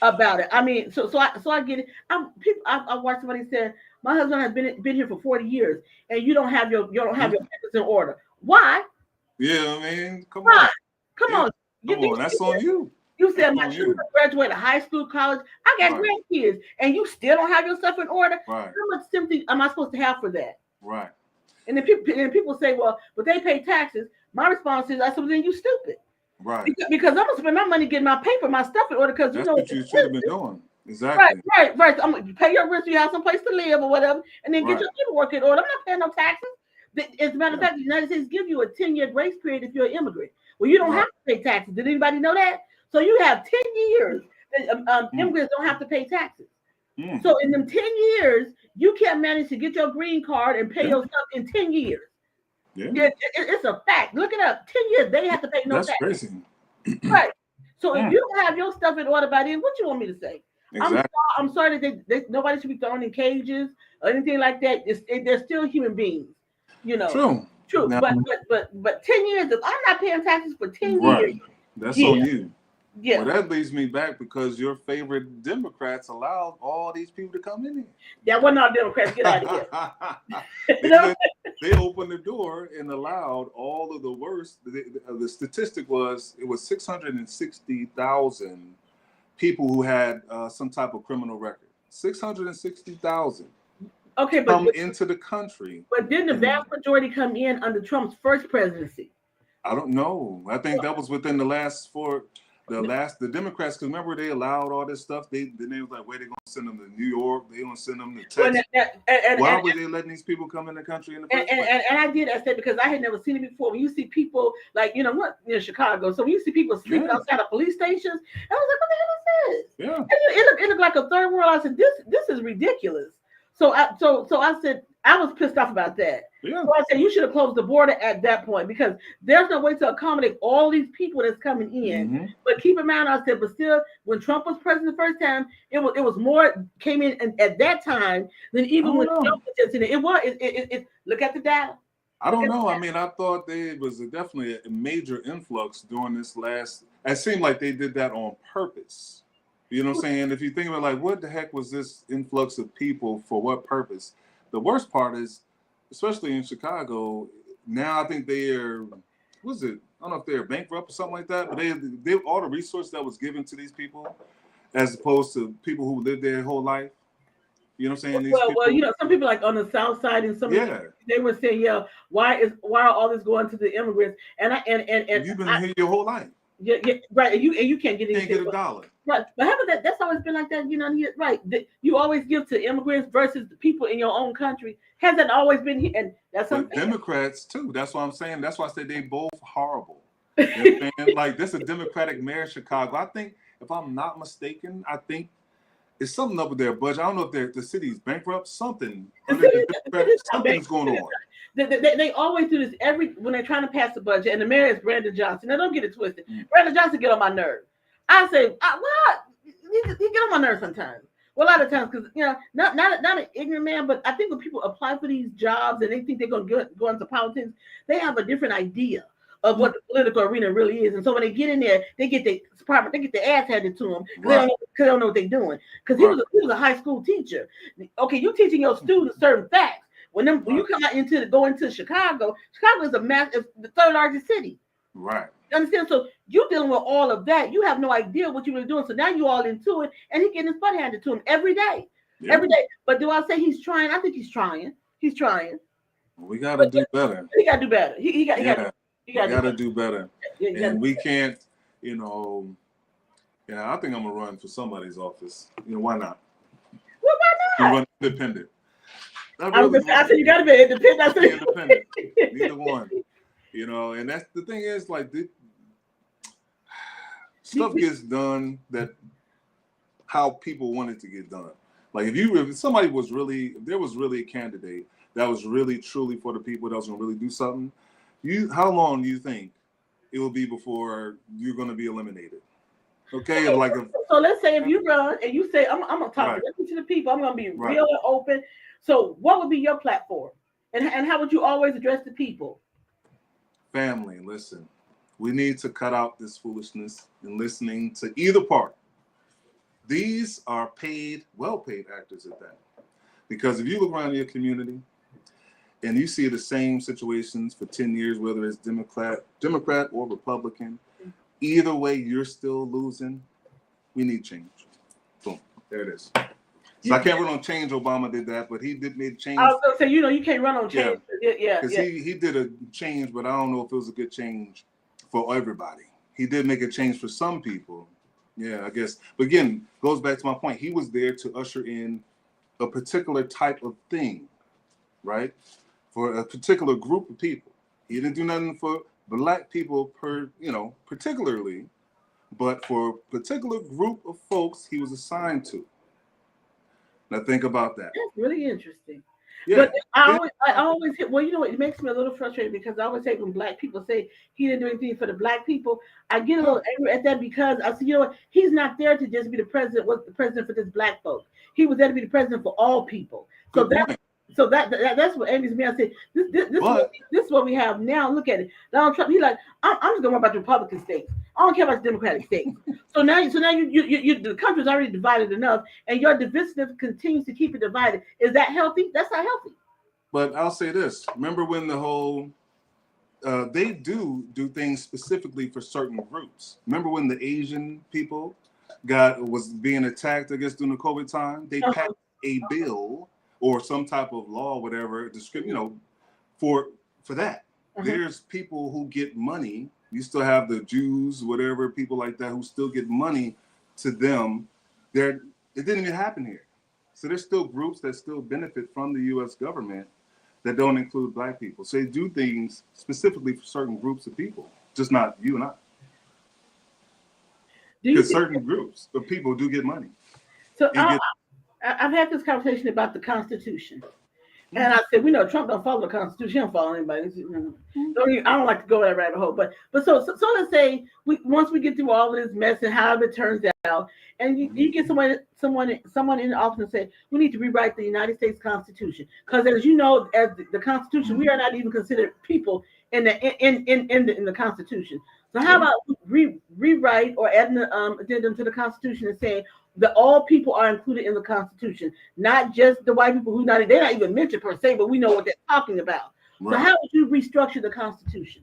about it. I mean, so I get it. I watched somebody say my husband has been here for 40 years and you don't have your papers in order. Why? Yeah, I mean, come on. Come on. That's on you. You said my children graduated high school, college. I got grandkids, and you still don't have your stuff in order. Right. How much sympathy am I supposed to have for that? Right. And then people say, well, but they pay taxes. My response is, I said, well, then you stupid. Right. Because I'm gonna spend my money getting my paper, my stuff in order. Because that's what you should have been doing. Exactly. Right. I'm gonna pay your rent, so you have some place to live or whatever, and then get your paperwork in order. I'm not paying no taxes. As a matter of fact, the United States gives you a 10-year grace period if you're an immigrant. Well, you don't have to pay taxes. Did anybody know that? So you have 10 years that immigrants don't have to pay taxes. Mm. So in them 10 years, you can't manage to get your green card and pay Yeah. your stuff in 10 years. Yeah. It's a fact. Look it up. 10 years, they have to pay no That's tax. crazy. Right. So if Mm. you don't have your stuff in order by then, what you want me to say? Exactly. I'm sorry that nobody should be thrown in cages or anything like that. They're still human beings, you know. True. True. Now, But 10 years, if I'm not paying taxes for 10 years, right. That's yeah, on you. yeah. Well, that leads me back because your favorite Democrats allowed all these people to come in here. That wasn't our Democrats. Get out of here. they opened the door and allowed all of the worst. The statistic was it was 660,000 people who had some type of criminal record. 660,000 Okay, come into the country. But didn't the vast majority come in under Trump's first presidency? I don't know. I think that was within the last the Democrats, because remember they allowed all this stuff. They was like, where they gonna send them to New York? They gonna send them to Texas. Why were they letting these people come in the country in the first place? And I did that because I had never seen it before. When you see people like Chicago, so when you see people sleeping outside of police stations, I was like, what the hell is this? Yeah, and it looked like a third world. I said, this is ridiculous. So I said I was pissed off about that. Yeah. So I said you should have closed the border at that point because there's no way to accommodate all these people that's coming in. Mm-hmm. But keep in mind, I said, but still, when Trump was president the first time, it was more came in at that time than even when Trump was president. It look at the data. I don't know. I mean, I thought there was definitely a major influx during this last. It seemed like they did that on purpose. You know what I'm saying? If you think about like, what the heck was this influx of people for what purpose? The worst part is, especially in Chicago, now I think they're, what is it? I don't know if they're bankrupt or something like that, but they all the resources that was given to these people, as opposed to people who lived their whole life. You know what I'm saying? Well, some people like on the South Side and some they were saying, why are all this going to the immigrants? And you've been here your whole life. Yeah, right. And you can't get anything. Can't get a dollar. Right. But how about that's always been like that, right. You always give to immigrants versus the people in your own country. Has that always been here? And that's something. Democrats too. That's what I'm saying. That's why I said they both horrible. You know what I'm saying? Like this is a Democratic mayor of Chicago. I think, if I'm not mistaken, I think it's something up with their budget. I don't know if the city's bankrupt. Something's going on. They always do this when they're trying to pass the budget, and the mayor is Brandon Johnson. Now, don't get it twisted. Brandon Johnson get on my nerves. I say, what? He get on my nerves sometimes. Well, a lot of times, because not an ignorant man, but I think when people apply for these jobs and they think they're going to go into politics, they have a different idea of what the political arena really is. And so when they get in there, they get their ass handed to them because they don't know what they're doing. Because he was a high school teacher. Okay, you're teaching your students certain facts. When you come out go into Chicago is the third largest city. Right. You understand? So you're dealing with all of that. You have no idea what you're really doing. So now you're all into it, and he's getting his butt handed to him every day. Yeah. Every day. But do I say he's trying? I think he's trying. He's trying. We got to do better. He got to do better. He got to do better. And we can't, I think I'm going to run for somebody's office. Why not? Well, why not? Run independent. I said you got to be independent. Independent. Neither one. And that's the thing is, like, stuff gets done how people want it to get done. Like if somebody was if there was really a candidate that was really truly for the people that was going to really do something, how long do you think it will be before you're going to be eliminated? Okay, so let's say if you run and you say I'm going to talk to the people, I'm going to be real and open. So what would be your platform, and how would you always address the people? Family, listen. We need to cut out this foolishness and listening to either part. These are well-paid actors at that. Because if you look around your community and you see the same situations for 10 years, whether it's Democrat or Republican, either way, you're still losing. We need change. Boom. There it is. So I can't run on change. Obama did that, but he did make change. I was going to say, you can't run on change. Yeah. Because he did a change, but I don't know if it was a good change for everybody. He did make a change for some people. Yeah, I guess. But again, goes back to my point. He was there to usher in a particular type of thing, right? For a particular group of people. He didn't do nothing for Black people particularly, but for a particular group of folks he was assigned to. Now think about that. That's really interesting. Yeah. But I always hit. Well, you know, it makes me a little frustrated because I always say when black people say he didn't do anything for the black people, I get a little angry at that because I say, you know what? He's not there to just be the president. Was the president for just black folks? He was there to be the president for all people. So Good point. that's what angers me. I say But this is what we have now. Look at it. Donald Trump. He like I'm just gonna worry about the Republican states. I don't care about the Democratic states. So now you the country's already divided enough, and your divisiveness continues to keep it divided. Is that healthy? That's not healthy. but I'll say this. Remember when the whole they do things specifically for certain groups. Remember when the Asian people was being attacked, I guess, during the COVID time? They passed a bill or some type of law, whatever, for that. There's people who get money. You still have the Jews, whatever, people like that who still get money to them. It didn't even happen here. So there's still groups that still benefit from the U.S. government that don't include black people. So they do things specifically for certain groups of people, just not you and I. Because certain groups of people do get money. So I've had this conversation about the Constitution. And I said, we know Trump don't follow the Constitution. He don't follow anybody. I don't like to go that rabbit hole. But so let's say once we get through all of this mess and however it turns out, and you get someone in the office and say, we need to rewrite the United States Constitution. Because as you know, as the Constitution, we are not even considered people in the Constitution. So how about rewrite or add an addendum to the Constitution and saying that all people are included in the Constitution, not just the white people they're not even mentioned per se, but we know what they're talking about. Right. So how would you restructure the Constitution?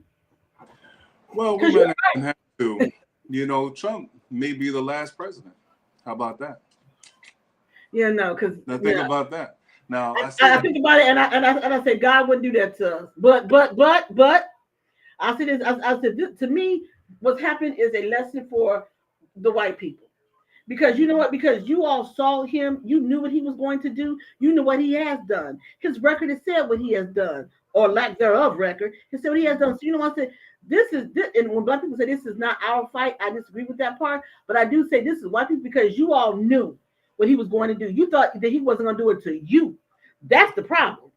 Well, we might not have to. Trump may be the last president. How about that? Yeah, no, because now think about that. Now I think about it, and I say God wouldn't do that to us. But I said this. I said this, to me, what's happened is a lesson for the white people. Because you know what? Because you all saw him, you knew what he was going to do. You know what he has done. His record has said what he has done, or lack thereof record. He said what he has done. So you know what I said? This. And when black people say this is not our fight, I disagree with that part. But I do say this is white people because you all knew what he was going to do. You thought that he wasn't going to do it to you. That's the problem.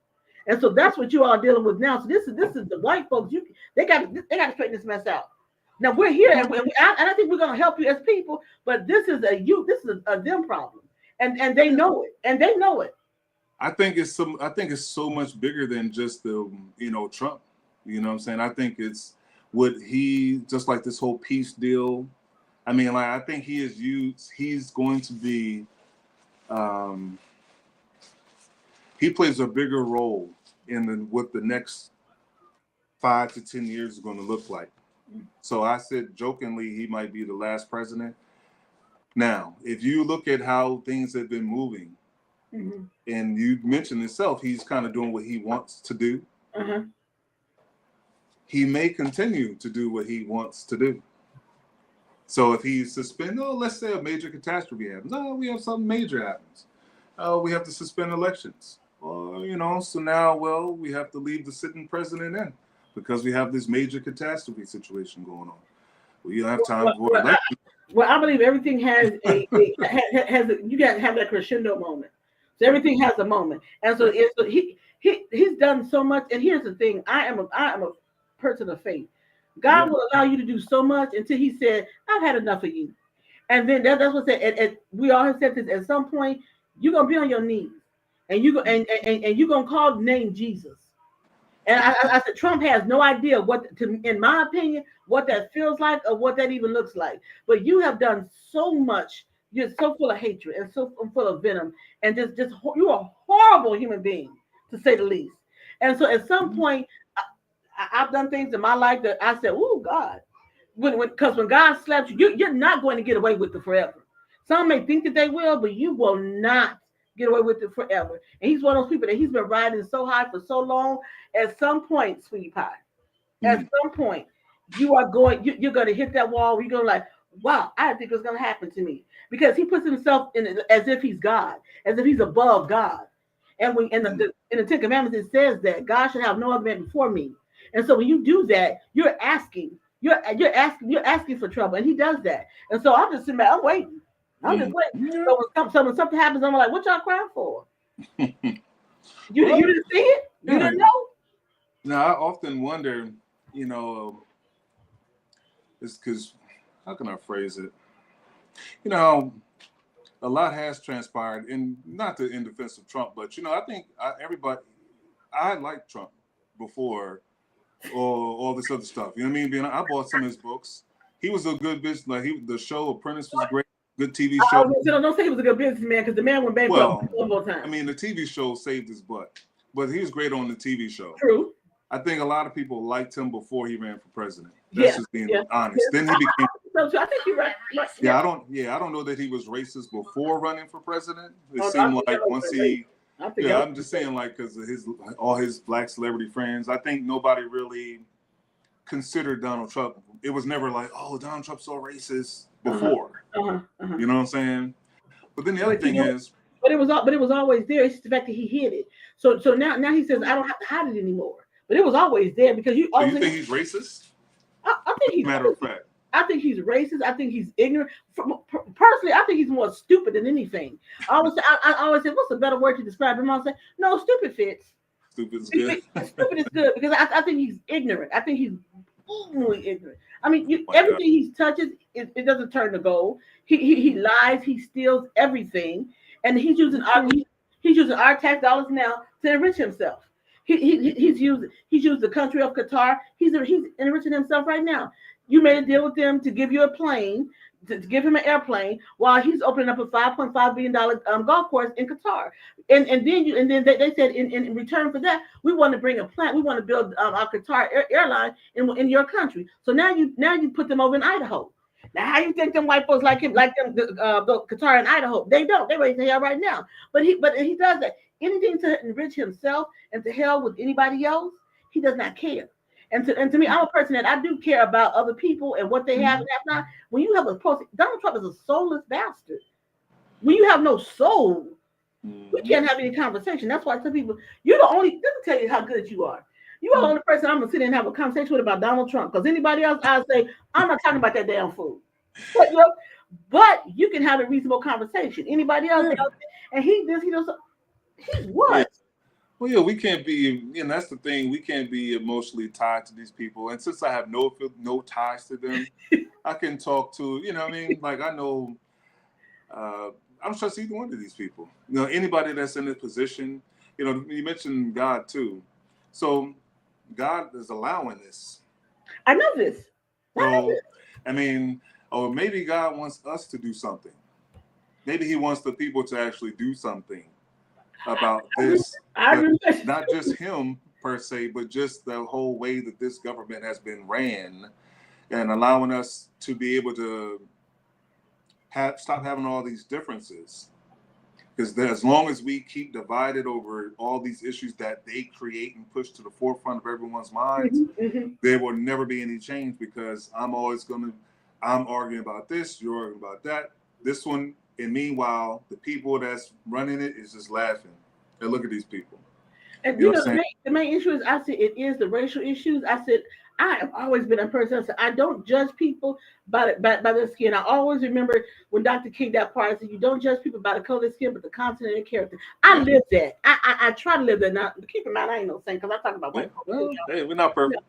And so that's what you all are dealing with now. So this is the white folks. They got to straighten this mess out. Now we're here, and I think we're going to help you as people. But this is a them problem, and they know it, I think it's so much bigger than just the Trump. You know what I'm saying? I think it's what he just like this whole peace deal. I mean, like I think he's going to be. He plays a bigger role in what the next 5 to 10 years is going to look like. So I said jokingly he might be the last president. Now, if you look at how things have been moving, and you mentioned himself, he's kind of doing what he wants to do. He may continue to do what he wants to do. So if he suspends, let's say a major catastrophe happens. We have something major happens. We have to suspend elections. So now, we have to leave the sitting president in because we have this major catastrophe situation going on. You don't have time for elections. Well, I believe everything has you got to have that crescendo moment. So everything has a moment, and so he's done so much. And here's the thing: I am a person of faith. God will allow you to do so much until He said, "I've had enough of you." And then that's what said. And we all have said this. At some point, you're gonna be on your knees, and you're gonna call the name Jesus. And I said, Trump has no idea in my opinion, what that feels like or what that even looks like. But you have done so much. You're so full of hatred and so full of venom, and just you're a horrible human being, to say the least. And so at some point, I've done things in my life that I said, "Oh God," because when God slaps you, you're not going to get away with it forever. Some may think that they will, but you will not get away with it forever. And he's one of those people that he's been riding so high for so long. At some point, sweetie pie, at some point, you're going to hit that wall where you're going to like, wow, I didn't think it was going to happen to me. Because he puts himself in it as if he's God, as if he's above God. And when in the Ten Commandments, it says that God should have no other man before me. And so when you do that, you're asking for trouble. And he does that. And so I'm just sitting back, I'm waiting. I'm just waiting. So when something happens, I'm like, what y'all crying for? You Well, didn't see it? You yeah. didn't know? Now, I often wonder, it's because, how can I phrase it? A lot has transpired, and not in defense of Trump, but I think I liked Trump before all this other stuff. You know what I mean? I bought some of his books. He was a good business. The show Apprentice was great, good TV show. Don't say he was a good businessman because the man went bankrupt multiple times. I mean, the TV show saved his butt, but he was great on the TV show. True. I think a lot of people liked him before he ran for president. That's just being honest. Then he became. So I think you're right. I don't know that he was racist before running for president. It seemed like once he. I'm just saying, like, because of all his black celebrity friends, I think nobody really considered Donald Trump. It was never like, oh, Donald Trump's so racist before. You know what I'm saying? But then the other thing is, but it was always there. It's just the fact that he hid it. So now he says I don't have to hide it anymore. But it was always there because you. So you think he's racist? I think he's. Matter of fact. I think he's racist. I think he's ignorant. Personally, I think he's more stupid than anything. I always say, what's a better word to describe him? I say, no, stupid fits. Stupid is good. Stupid is good because I think he's ignorant. I think he's ignorantly ignorant. I mean, everything he touches, it doesn't turn to gold. He lies. He steals everything, and he's using our tax dollars now to enrich himself. He's used the country of Qatar. He's enriching himself right now. You made a deal with them to give you a plane, to give him an airplane, while he's opening up a $5.5 billion golf course in Qatar. And then they said in return for that, we want to bring a plant. We want to build our Qatar airline in your country. So now you put them over in Idaho. Now, how you think them white folks like the Qatar in Idaho? They don't. They're ready to hell right now. But he does that. Anything to enrich himself and to hell with anybody else, he does not care. And to me, I'm a person that I do care about other people and what they have and have not. When you have Donald Trump is a soulless bastard. When you have no soul, we can't have any conversation. That's why some people, you're the only, let me tell you how good you are. You are the only person I'm going to sit and have a conversation with about Donald Trump. Because anybody else, I'll say, I'm not talking about that damn fool. But you can have a reasonable conversation. Anybody else, and he's what? Well, yeah, we can't be, that's the thing. We can't be emotionally tied to these people. And since I have no ties to them, I can talk to, I mean? Like, I know, I don't trust either one of these people. Anybody that's in this position, you mentioned God too. So God is allowing this. I know this. So, I mean, or maybe God wants us to do something. Maybe he wants the people to actually do something about this. Not just him per se, but just the whole way that this government has been ran, and allowing us to be able to stop having all these differences. Because as long as we keep divided over all these issues that they create and push to the forefront of everyone's minds, there will never be any change, because I'm arguing about this, you're arguing about that, this one. And meanwhile, the people that's running it is just laughing. And look at these people. And the main issue is, I said, it is the racial issues. I said, I have always been a person that said, I don't judge people by their skin. I always remember when Dr. King that part, I said, you don't judge people by the color of their skin, but the content of their character. I live that. I try to live that. Now, keep in mind, I ain't no saint, because I talk about white people. Hey, we're not perfect.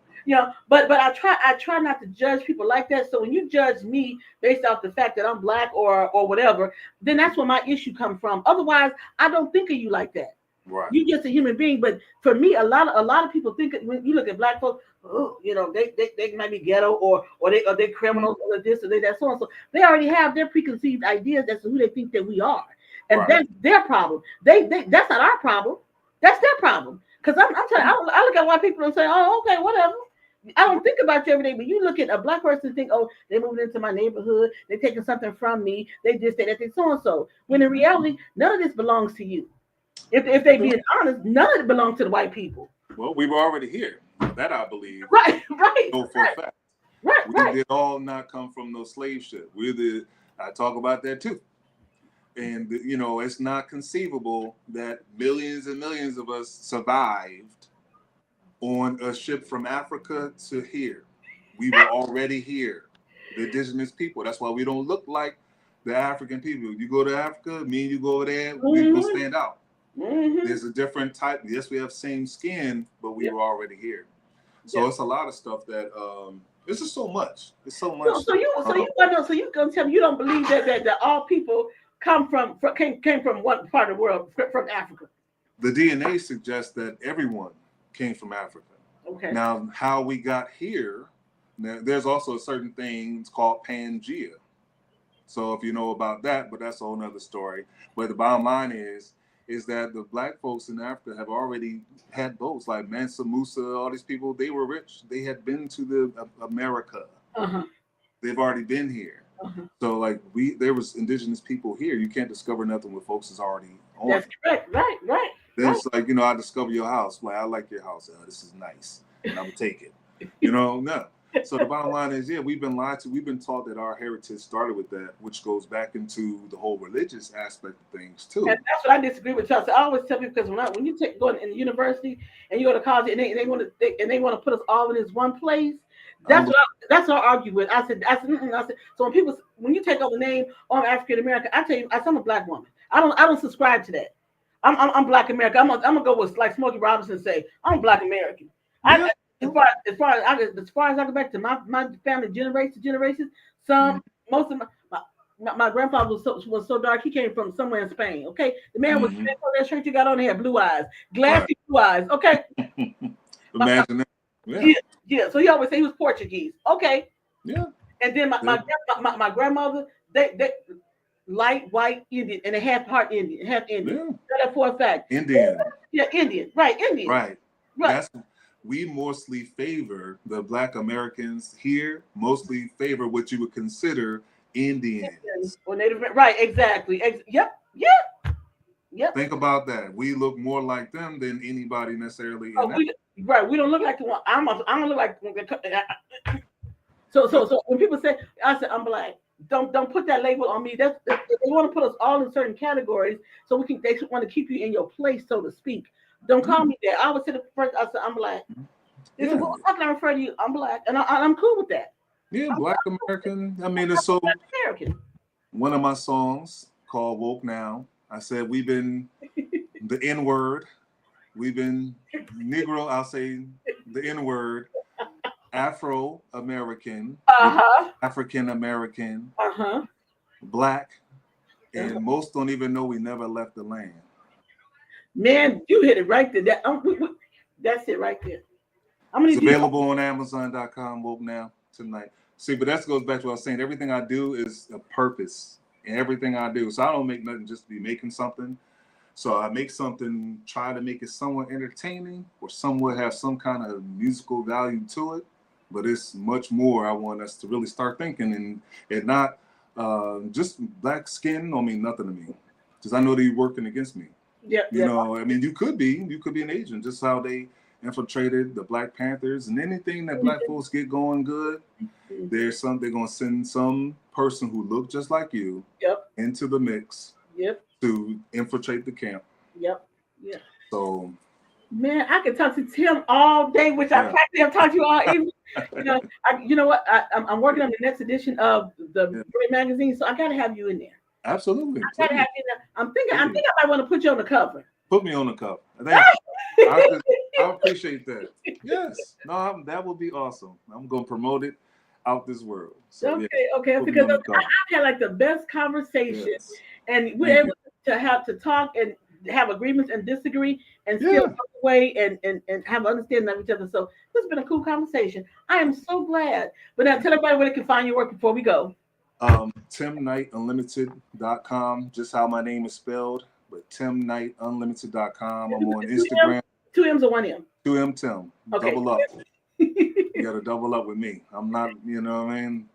But I try not to judge people like that. So when you judge me based off the fact that I'm black or whatever, then that's where my issue comes from. Otherwise, I don't think of you like that. Right. You're just a human being. But for me, a lot of people think when you look at black folks, they might be ghetto or they criminals or this or that, so and so. They already have their preconceived ideas as to who they think that we are, and that's their problem. That's not our problem. That's their problem. Because I'm telling you, I look at white people and say, oh, okay, whatever. I don't think about you every day, but you look at a black person and think, oh, they moved into my neighborhood, they're taking something from me, they just say that they so and so. When in reality, none of this belongs to you. If they being honest, none of it belongs to the white people. Well, we were already here. That I believe. Right. No, for a fact. Right. We did all not come from no slave ship. I talk about that too. And it's not conceivable that millions and millions of us survived on a ship from Africa to here. We were already here, the indigenous people. That's why we don't look like the African people. You go to Africa, me and you go over there, we will stand out. There's a different type. Yes, we have same skin, but we were already here. So it's a lot of stuff that it's just so much. It's so much. So you gonna tell me you don't believe that all people came from one part of the world, from Africa? The DNA suggests that everyone came from Africa. Okay. Now, how we got here, there's also a certain thing called Pangea. So if you know about that, but that's a whole nother story. But the bottom line is that the black folks in Africa have already had boats, like Mansa Musa, all these people. They were rich. They had been to the America. They've already been here. So like there was indigenous people here. You can't discover nothing with folks is already on. That's correct. Right. There's like, I discover your house. Like, I like your house. This is nice. And I would take it. No. So the bottom line is, we've been lied to. We've been taught that our heritage started with that, which goes back into the whole religious aspect of things too. And that's what I disagree with. So I always tell people, because when you go in the university and you go to college and they want to put us all in this one place, that's what I argue with. I said. So when you take over the name, I'm African American, I tell you, I'm a black woman. I don't subscribe to that. I'm Black American. I'm gonna go with like Smokey Robinson say, I'm Black American. As far as I go back to my family generations, most of my grandfather was so dark, he came from somewhere in Spain. Okay, the man was that shirt you got on, he had blue eyes, glassy blue eyes. Okay, imagine that. Yeah. So he always say he was Portuguese. Okay, yeah. And then my grandmother, they light white Indian and a half Indian. Yeah. That for a fact. Indian. Yeah, Indian. Right, Indian. Right. We mostly favor the Black Americans here, mostly favor what you would consider Indians. Or Native, right, exactly. Yep. Think about that. We look more like them than anybody necessarily. We don't look like the one. I don't look like. So when people say, I said I'm Black, don't put that label on me. They want to put us all in certain categories, so they want to keep you in your place, so to speak. Don't call me that. I always say the first. I said I'm Black. They said, well, how can I refer to you? I'm Black, and I'm cool with that. Yeah, Black American. I mean, it's so. American. One of my songs called "Woke Now." I said we've been the N word. We've been Negro. I'll say the N word. Afro American. African American. Black, and most don't even know we never left the land. Man, you hit it right there. That's it right there. It's available on Amazon.com. Woke Now tonight. See, but that goes back to what I was saying. Everything I do is a purpose in everything I do. So I don't make nothing just to be making something. So I make something, try to make it somewhat entertaining or somewhat have some kind of musical value to it. But it's much more. I want us to really start thinking and not just black skin don't mean nothing to me. Because I know they're working against me. I mean, you could be an agent, just how they infiltrated the Black Panthers and anything that black folks get going good. They're going to send some person who looked just like you into the mix to infiltrate the camp. So, man, I could talk to Tim all day, which I practically have talked to you all evening. You know what? I'm working on the next edition of the Great magazine, so I got to have you in there. Absolutely. I gotta have you in there. I think I might want to put you on the cover. Put me on the cover. I appreciate that. Yes. No, that would be awesome. I'm going to promote it out this world. So, okay. Because I've had like the best conversation, and we're able to talk and have agreements and disagree and still come away and have understanding of each other. So this has been a cool conversation. I am so glad. But now tell everybody where they can find your work before we go. Timm Knight Unlimited.com, just how my name is spelled, but Timm Knight Unlimited.com. I'm on Instagram. 2 M's or 1 M? 2 M Tim. Okay. Double up. You got to double up with me. I'm not, you know what I mean?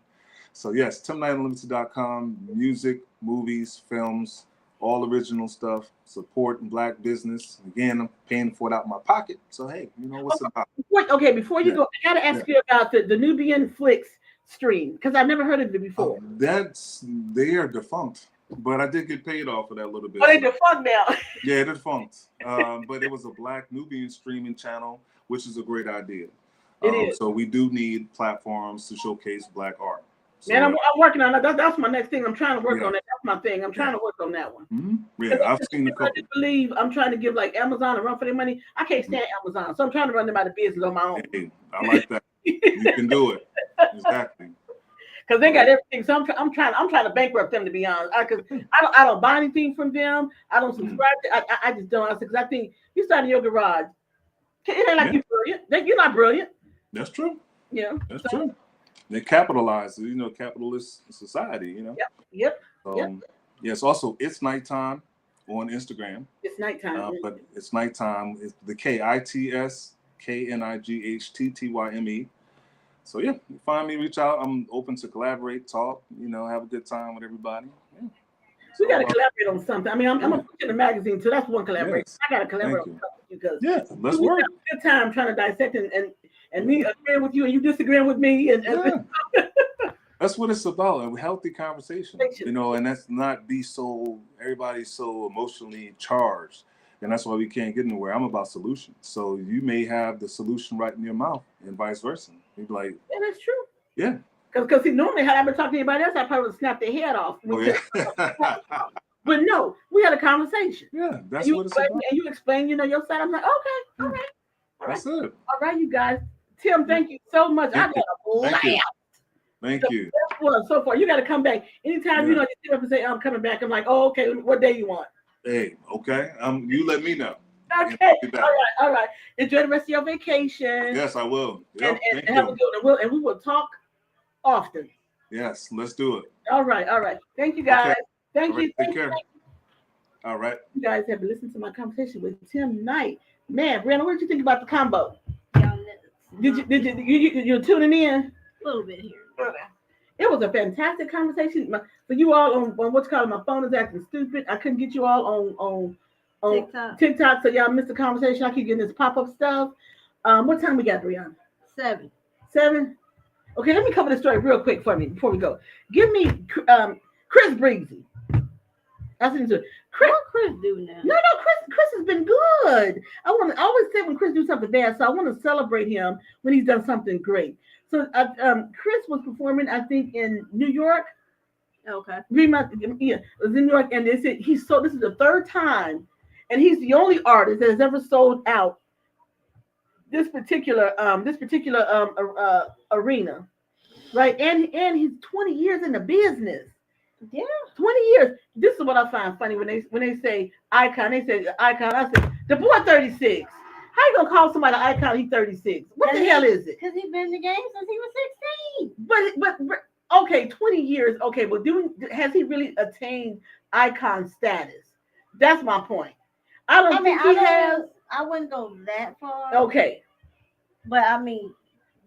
So yes, Timm Knight Unlimited.com, music, movies, films, all original stuff, support black business. Again, I'm paying for it out of my pocket. So hey, you know what's about. Before you go, I gotta ask you about the Nubian Flicks stream, because I've never heard of it before. They are defunct, but I did get paid off of that a little bit. Oh, they're defunct now. Yeah, they're defunct. But it was a black Nubian streaming channel, which is a great idea. It is. So we do need platforms to showcase black art. So, Man, I'm working on that. That's my next thing. I'm trying to work Yeah. on that. That's my thing. I'm trying to work on that one. Yeah, I've seen a I couple. just believe I'm trying to give like Amazon a run for their money. I can't stand Amazon, so I'm trying to run them out of business on my own. Hey, I like that. You can do it. Exactly. Because they got everything. So I'm trying to bankrupt them, to be honest. Because I don't buy anything from them. I don't subscribe to. I just don't. Because I think you start in your garage. It ain't like you're brilliant. You're not brilliant. That's true. Yeah. That's true. They capitalize, capitalist society, Yep. Yes, also it's nighttime on Instagram. It's nighttime. But it's nighttime. It's the KITSKNIGHTTYME. So yeah, you find me, reach out. I'm open to collaborate, talk, have a good time with everybody. Yeah. We got to collaborate on something. I mean, I'm going to put you in the magazine, so that's one collaboration. Yes. I got to collaborate on something because let's work. Have a good time trying to dissect and me agreeing with you and you disagreeing with me. And That's what it's about, a healthy conversation, and that's not everybody's so emotionally charged. And that's why we can't get anywhere. I'm about solutions. So you may have the solution right in your mouth and vice versa. You'd be like, yeah, that's true. Yeah. Because normally had I been talking to anybody else, I probably would snap their head off. But no, we had a conversation. Yeah, that's what it's about. And you explain, your side. I'm like, okay, all right. That's it. All right, you guys. Tim, thank you so much. I got a blast. Thank you. Well, so far, you got to come back anytime. You sit up and say, "I'm coming back." I'm like, "Oh, okay. What day you want?" Hey, okay. You let me know. Okay. All right. Enjoy the rest of your vacation. Yes, I will. Yep, and have a good one. And we will talk often. Yes, let's do it. All right. Thank you, guys. Okay. Thank you. Take care. All right. You guys have listened to my conversation with Timm Knight. Man, Brianna, what did you think about the combo? Did you tuning in? A little bit here. It was a fantastic conversation. For you all on what's called my phone is acting stupid. I couldn't get you all on TikTok, so y'all missed the conversation. I keep getting this pop-up stuff. What time we got, Brianna? 7. 7? Okay, let me cover the story real quick for me before we go. Give me Chris Breezy. That's into Chris. What Chris do now? No, Chris has been good. I always say when Chris do something bad, so I want to celebrate him when he's done something great. So Chris was performing, I think, in New York. Okay. It was in New York, and they said this is the 3rd time, and he's the only artist that has ever sold out this particular arena, right? And he's 20 years in the business. Yeah, 20 years. This is what I find funny when they say icon. They say icon. I said the boy 36. How you gonna call somebody an icon? He's 36. What the hell is it? Because he's been in the game since he was 16. But okay, 20 years. Okay, but has he really attained icon status? That's my point. I don't think he has. I wouldn't go that far. Okay, but I mean,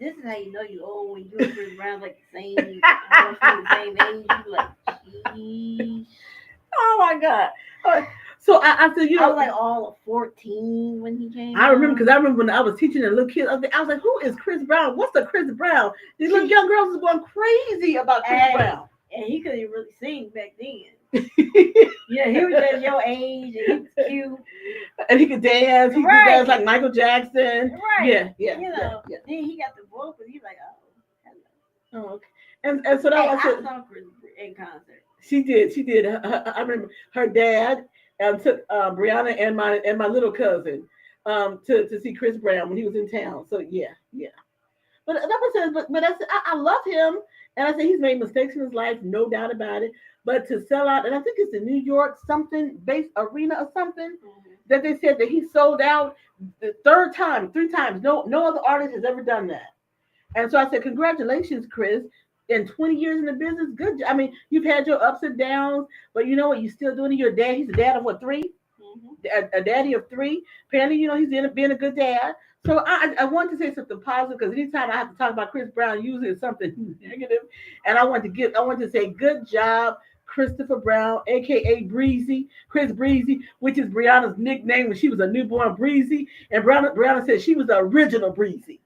this is how you know you old when you and Chris Brown's like the same age. You like, geez. Oh my God. So I said, I was like all of 14 when he came. I remember when I was teaching the little kids. I was like, who is Chris Brown? What's the Chris Brown? These little young girls was going crazy about Chris Brown. And he couldn't really sing back then. Yeah, he was just your age and he was cute. And he could dance. He could dance like Michael Jackson. Right. Yeah. Then he got the vocals. He's like, oh, hello. Oh, okay. And so that I saw Chris in concert. She did. I remember her dad took Brianna and my little cousin to see Chris Brown when he was in town. So yeah. But that was but I love him, and I said he's made mistakes in his life, no doubt about it. But to sell out, and I think it's the New York something based arena or something that they said that he sold out the 3rd time. No other artist has ever done that. And so I said, congratulations, Chris. In 20 years in the business, good. I mean, you've had your ups and downs, but you know what? You're still doing it. You're a dad. He's a dad of what, 3? A daddy of 3. Apparently, he's being a good dad. So I want to say something positive because anytime I have to talk about Chris Brown, usually it's something negative. And I want to say good job, Christopher Brown, aka Breezy, Chris Breezy, which is Brianna's nickname when she was a newborn Breezy. And Brianna said she was the original Breezy.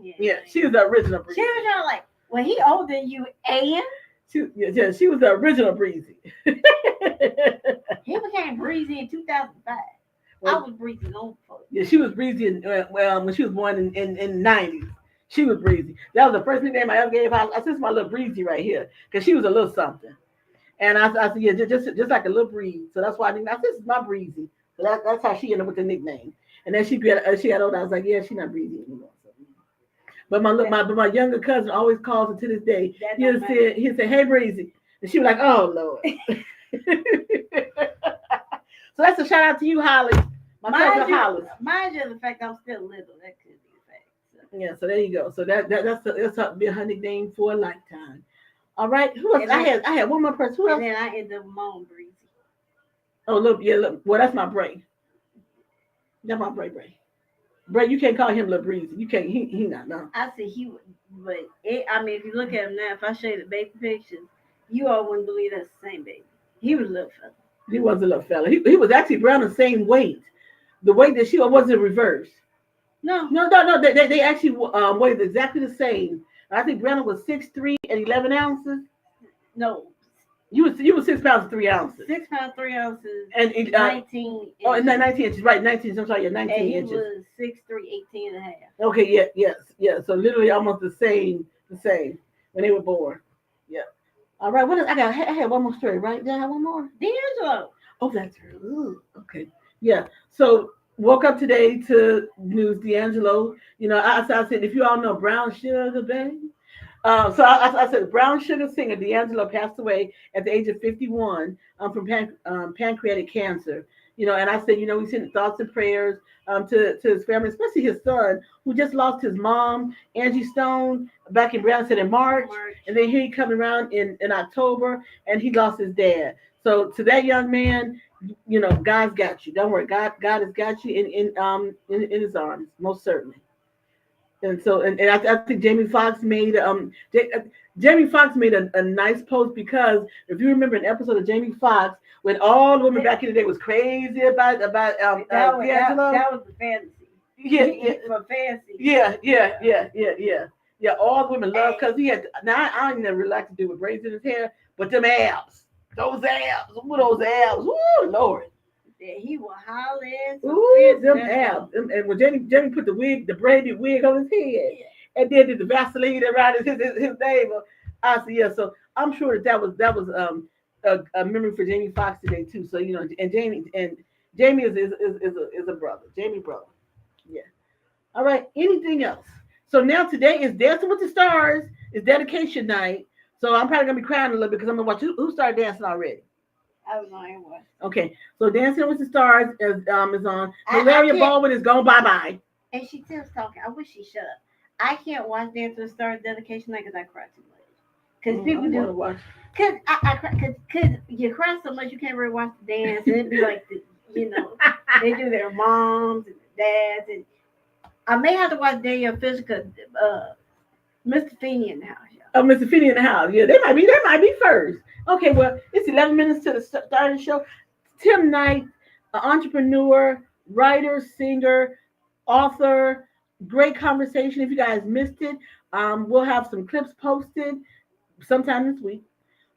Yeah, she was the original Breezy. She was kind of like, well, he older than you, and she was the original Breezy. He became Breezy in 2005. I was Breezy long before. Yeah, she was Breezy when she was born in 90s. She was Breezy. That was the first nickname I ever gave her. I said, "This is my little Breezy right here," because she was a little something. And I said, "Yeah, just like a little breeze." So that's why I said, "This is my Breezy." So that's how she ended up with the nickname. And then she got older. I was like, "Yeah, she's not Breezy anymore." So, but my younger cousin always calls her to this day. He'll say, "Hey, Breezy," and she was like, "Oh Lord." So that's a shout out to you, Holly. My cousin Holly. Mind you, the fact I'm still little, that could be a fact. So. Yeah, so there you go. So that's her nickname for a lifetime. All right. Who else? I had one more person. Who else? And then I ended up with my own Breezy. Oh, look. Well, that's my brain. That's my brain. Bray, you can't call him Lil Breezy. You can't. He not no. I said he would, but if you look at him now, if I show you the baby pictures, you all wouldn't believe that's the same baby. He was a little fella. He was a little fella. He was actually around the same weight. The weight that she wasn't reversed. No. They actually weighed exactly the same. I think Brandon was 6'3" and 11 ounces. No. You was 6 pounds and 3 ounces. 6 pounds 3 ounces. And 19 inches. Oh, and 19 inches, right? 19. I'm sorry, yeah, 19 and he inches. was 6'3", 18 and a half. Okay, yeah. So literally almost the same when they were born. Yeah. All right. What is, I had one more story, right? Did I have one more? D'Angelo. Oh, that's her. Ooh, okay. Yeah. So woke up today to news D'Angelo. You know, I said, if you all know Brown Sugar, baby. So I said Brown Sugar singer D'Angelo passed away at the age of 51 from pancreatic cancer. You know, and I said, you know, we send thoughts and prayers to his family, especially his son, who just lost his mom, Angie Stone, back in Brown said in March. And then here he coming around in October, and he lost his dad. So to that young man, you know, God's got you. Don't worry, God has got you in his arms, most certainly. And so, and I think Jamie Foxx made a nice post, because if you remember an episode of Jamie Foxx when all the women back in the day was crazy about D'Angelo. That was the fantasy. Yeah. For fantasy. Yeah. All the women loved, because he had. Now I don't even really like to do with braids in his hair, but them abs, those abs, woo, Lord. Yeah, he was hollering. Ooh, them abs. And when Jamie put the braided wig on his head, and then did the Vaseline around his navel, I said, yeah. So I'm sure that was a memory for Jamie Foxx today too. So you know, and Jamie is a brother, Jamie brother. Yeah. All right. Anything else? So now today is Dancing with the Stars. It's dedication night. So I'm probably gonna be crying a little bit because I'm gonna watch who started dancing already. I don't know anyone. Okay, so Dancing with the Stars is on. Valeria Baldwin is gone bye. And she still talking. I wish she shut up. I can't watch Dancing with the Stars dedication night because I cry too much. Because people do. Watch. Cause I cry. Cause you cry so much you can't really watch the dance. And it'd be like they do their moms and their dads, and I may have to watch Daniel Physical, Mr. Feeney in the house. Oh, Mr. Feeney in the house. Yeah, they might be first. Okay, well, it's 11 minutes to the start of the show. Timm Knight, an entrepreneur, writer, singer, author. Great conversation. If you guys missed it, we'll have some clips posted sometime this week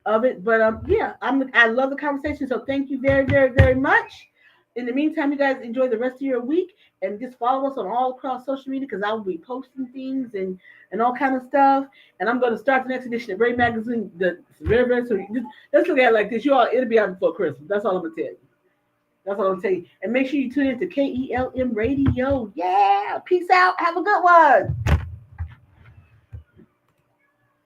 of it. But I love the conversation. So thank you very, very, very much. In the meantime, you guys enjoy the rest of your week, and just follow us on all across social media, because I will be posting things and all kind of stuff. And I'm going to start the next edition of Brave Magazine. That's very, very soon. Let's look at it like this. It'll be out before Christmas. That's all I'm going to tell you. That's all I'm going to tell you. And make sure you tune in to KELM Radio. Yeah. Peace out. Have a good one.